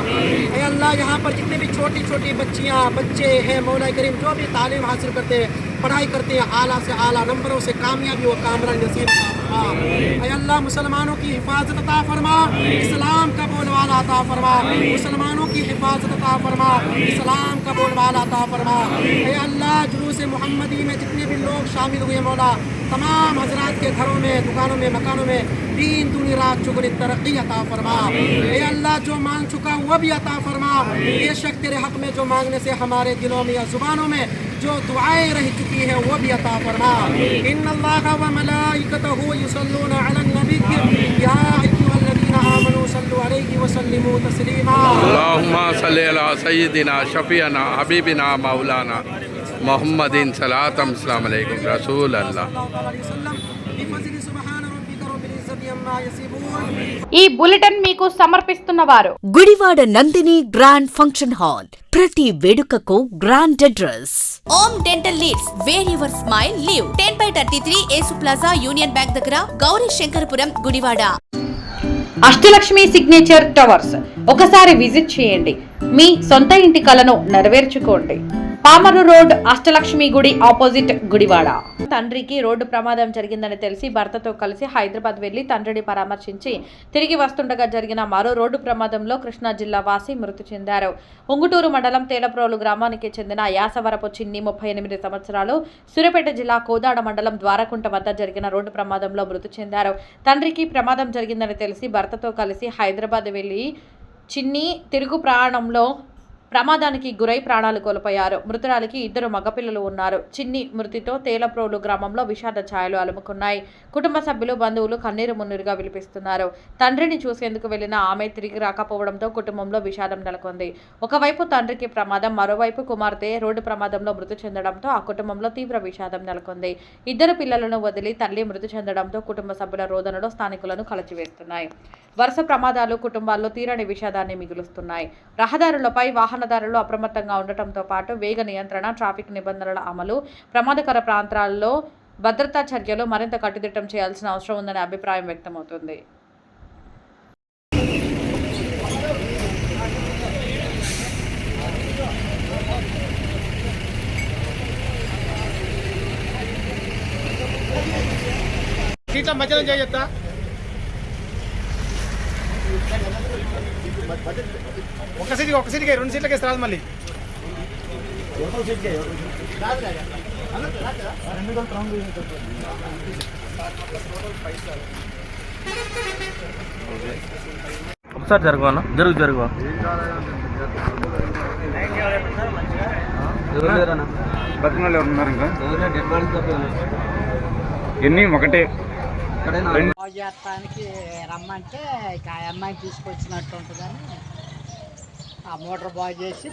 ऐ अल्लाह, यहाँ पर जितने भी छोटी छोटी बच्चियाँ बच्चे हैं मौला करीम, जो भी तालीम हासिल करते हैं, पढ़ाई करते हैं, आला से आला नंबरों से कामयाबी व कामरानी नसीब अता फरमा। ऐ अल्लाह, मुसलमानों की हिफाजत अता फरमा, इस्लाम का बोलबाला अता फरमा, मुसलमानों की हिफाजत अता फरमा, इस्लाम का बोलबाला अता फरमा। ऐ अल्लाह, जुलूस मोहम्मदी में जितने भी लोग शामिल हुए मौला, तमाम हजरात के घरों में, दुकानों में, मकानों में दीन दुनी रात चुगनी तरक्की अता फरमा। ऐ अल्लाह, जो मांग चुका वो भी अता फरमा। बेशक तेरे हक में जो मांगने से हमारे दिलों में या जुबानों में जो दुआएं रह चुकी हैं वो भी अता फरमा। इन्नल्लाह व मलाइकतहु युसल्लूना अलन नबी या अय्युहल्लज़ीना आमनू सल्लु अलैहि व सल्लिमू तस्लीमा। अल्लाहुम्मा सल्लि अला सय्यिदिना शफीअना हबीबिना मौलाना मोहम्मदिन सलातम अस्सलाम अलैकुम रसूल अल्लाह। ఈ బులెటిన్ మీకు సమర్పిస్తున్న వారు Gudivada Nandini grand function hall, ప్రతి వేడుకకు grand address. Om dental leads, where your smile live. 10/33 Yesu plaza, union bank దగ్గర, గౌరీ శంకరపురం, గుడివాడ. అష్టలక్ష్మి సిగ్నేచర్ టవర్స్ ఒకసారి విజిట్ చేయండి. మీ సొంత ఇంటి కలను నెరవేర్చుకోండి. పామరు రోడ్, అష్టలక్ష్మి గుడి ఆపోజిట్, గుడివాడ. తండ్రికి రోడ్డు ప్రమాదం జరిగిందని తెలిసి భర్తతో కలిసి హైదరాబాద్ వెళ్లి తండ్రిని పరామర్శించి తిరిగి వస్తుండగా జరిగిన మరో రోడ్డు ప్రమాదంలో కృష్ణా జిల్లా వాసి మృతి చెందారు. ఉంగుటూరు మండలం తేలప్రోలు గ్రామానికి చెందిన యాసవరపు చిన్ని 38 సంవత్సరాలు సూర్యాపేట జిల్లా కోదాడ మండలం ద్వారకుంట వద్ద జరిగిన రోడ్డు ప్రమాదంలో మృతి చెందారు. తండ్రికి ప్రమాదం జరిగిందని తెలిసి భర్తతో కలిసి హైదరాబాద్ వెళ్లి చిన్ని తిరుగు ప్రయాణంలో ప్రమాదానికి గురై ప్రాణాలు కోల్పోయారు. మృతురాలికి 2 మగపిల్లలు ఉన్నారు. చిన్ని మృతితో తేలప్రోలు గ్రామంలో విషాద ఛాయలు అలుముకున్నాయి. కుటుంబ సభ్యులు, బంధువులు కన్నీరు మున్నీరుగా విలిపిస్తున్నారు. తండ్రిని చూసేందుకు వెళ్లిన ఆమె తిరిగి రాకపోవడంతో కుటుంబంలో విషాదం నెలకొంది. ఒకవైపు తండ్రికి ప్రమాదం, మరోవైపు కుమార్తె రోడ్డు ప్రమాదంలో మృతి చెందడంతో ఆ కుటుంబంలో తీవ్ర విషాదం నెలకొంది. 2 పిల్లలను వదిలి తల్లి మృతి చెందడంతో కుటుంబ సభ్యుల రోదనలో స్థానికులను కలచివేస్తున్నాయి. వరుస ప్రమాదాలు కుటుంబాల్లో తీరని విషాదాన్ని మిగులుస్తున్నాయి. రహదారులపై వాహనదారులు అప్రమత్తంగా ఉండటంతో పాటు వేగ నియంత్రణ, ట్రాఫిక్ నిబంధనల అమలు, ప్రమాదకర ప్రాంతాల్లో భద్రతా చర్యలు మరింత కట్టుదిట్టం చేయాల్సిన అవసరం ఉందనే అభిప్రాయం వ్యక్తమవుతుంది. ఒక సీట్కి 2 సీట్లకి ఇస్తారు మళ్ళీ. ఒకసారి జరగవా జరుగు బతిమాలు ఉన్నారు ఇంకా ఎన్ని ఒకటే బాగు చేస్తానికి రమ్మంటే ఇక ఆ అమ్మాయిని తీసుకొచ్చినట్టు ఉంటుందని ఆ మోటార్ బాగు చేసి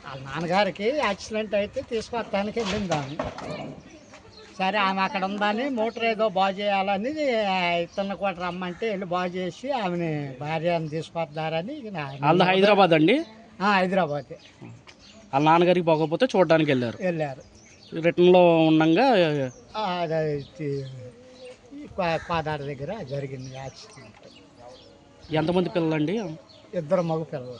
వాళ్ళ నాన్నగారికి యాక్సిడెంట్ అయితే తీసుకొస్తానికి వెళ్ళింది ఆమె. సరే ఆమె అక్కడ ఉందని మోటార్ ఏదో బాగు చేయాలని ఇతను కూడా రమ్మంటే వెళ్ళి బాగు చేసి ఆమెని భార్యను తీసుకొస్తారని హైదరాబాద్ అండి. హైదరాబాద్. వాళ్ళ నాన్నగారికి బాగోపోతే చూడడానికి వెళ్ళారు. రిటర్న్లో ఉండగా కోదాడ దగ్గర జరిగింది యాక్సిడెంట్. ఎంతమంది పిల్లలండి? 2 మగ పిల్లలు.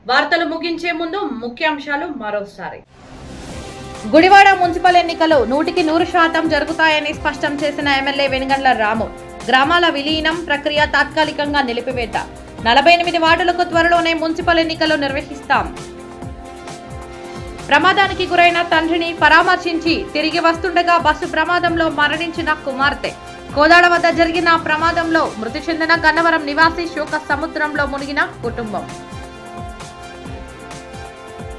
వార్తలు ముగించే ముందు ముఖ్యాంశాలు మరోసారి. గుడివాడ మున్సిపల్ ఎన్నికలు 100% జరుగుతాయని స్పష్టం చేసిన ఎమ్మెల్యే వెనుగండ్ల రాము. గ్రామాల విలీనం ప్రక్రియ తాత్కాలికంగా నిలిపివేత. 48 వార్డులకు త్వరలోనే మున్సిపల్ ఎన్నికలు నిర్వహిస్తాం. ప్రమాదానికి గురైన తండ్రిని పరామర్శించి తిరిగి వస్తుండగా బస్సు ప్రమాదంలో మరణించిన కుమార్తె. కోదాడ వద్ద జరిగిన ప్రమాదంలో మృతి చెందిన గన్నవరం నివాసి శోక సముద్రంలో మునిగిన కుటుంబం.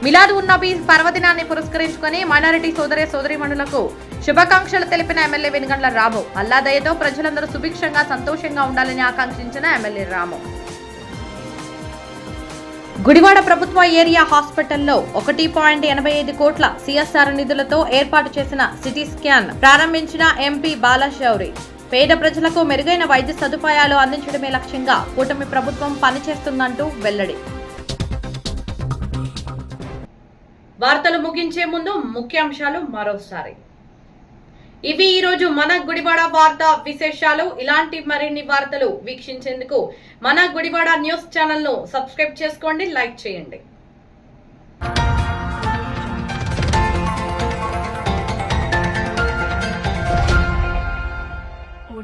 మిలాద్ ఉన్ నబీ పర్వదినాన్ని పురస్కరించుకుని మైనారిటీ సోదరీమణులకు శుభాకాంక్షలు తెలిపిన ఎమ్మెల్యే వెనుగండ్ల రాము. అల్లా దయతో ప్రజలందరూ సుభిక్షంగా సంతోషంగా ఉండాలని ఆకాంక్షించిన ఎమ్మెల్యే రాము. గుడివాడ ప్రభుత్వ ఏరియా హాస్పిటల్లో 1.85 కోట్ల సిఎస్ఆర్ నిధులతో ఏర్పాటు చేసిన సిటీ స్కాన్ ప్రారంభించిన ఎంపీ బాలశౌరి. పేద ప్రజలకు మెరుగైన వైద్య సదుపాయాలు అందించడమే లక్ష్యంగా కూటమి ప్రభుత్వం పనిచేస్తుందంటూ వెల్లడి. వార్తలు ముగించే ముందు ముఖ్యాంశాలు మరోసారి. ఇవి ఈరోజు మన గుడివాడ వార్త విశేషాలు. ఇలాంటి మరిన్ని వార్తలు వీక్షించేందుకు మన గుడివాడ న్యూస్ ఛానల్ ను సబ్స్క్రైబ్ చేసుకోండి, లైక్ చేయండి.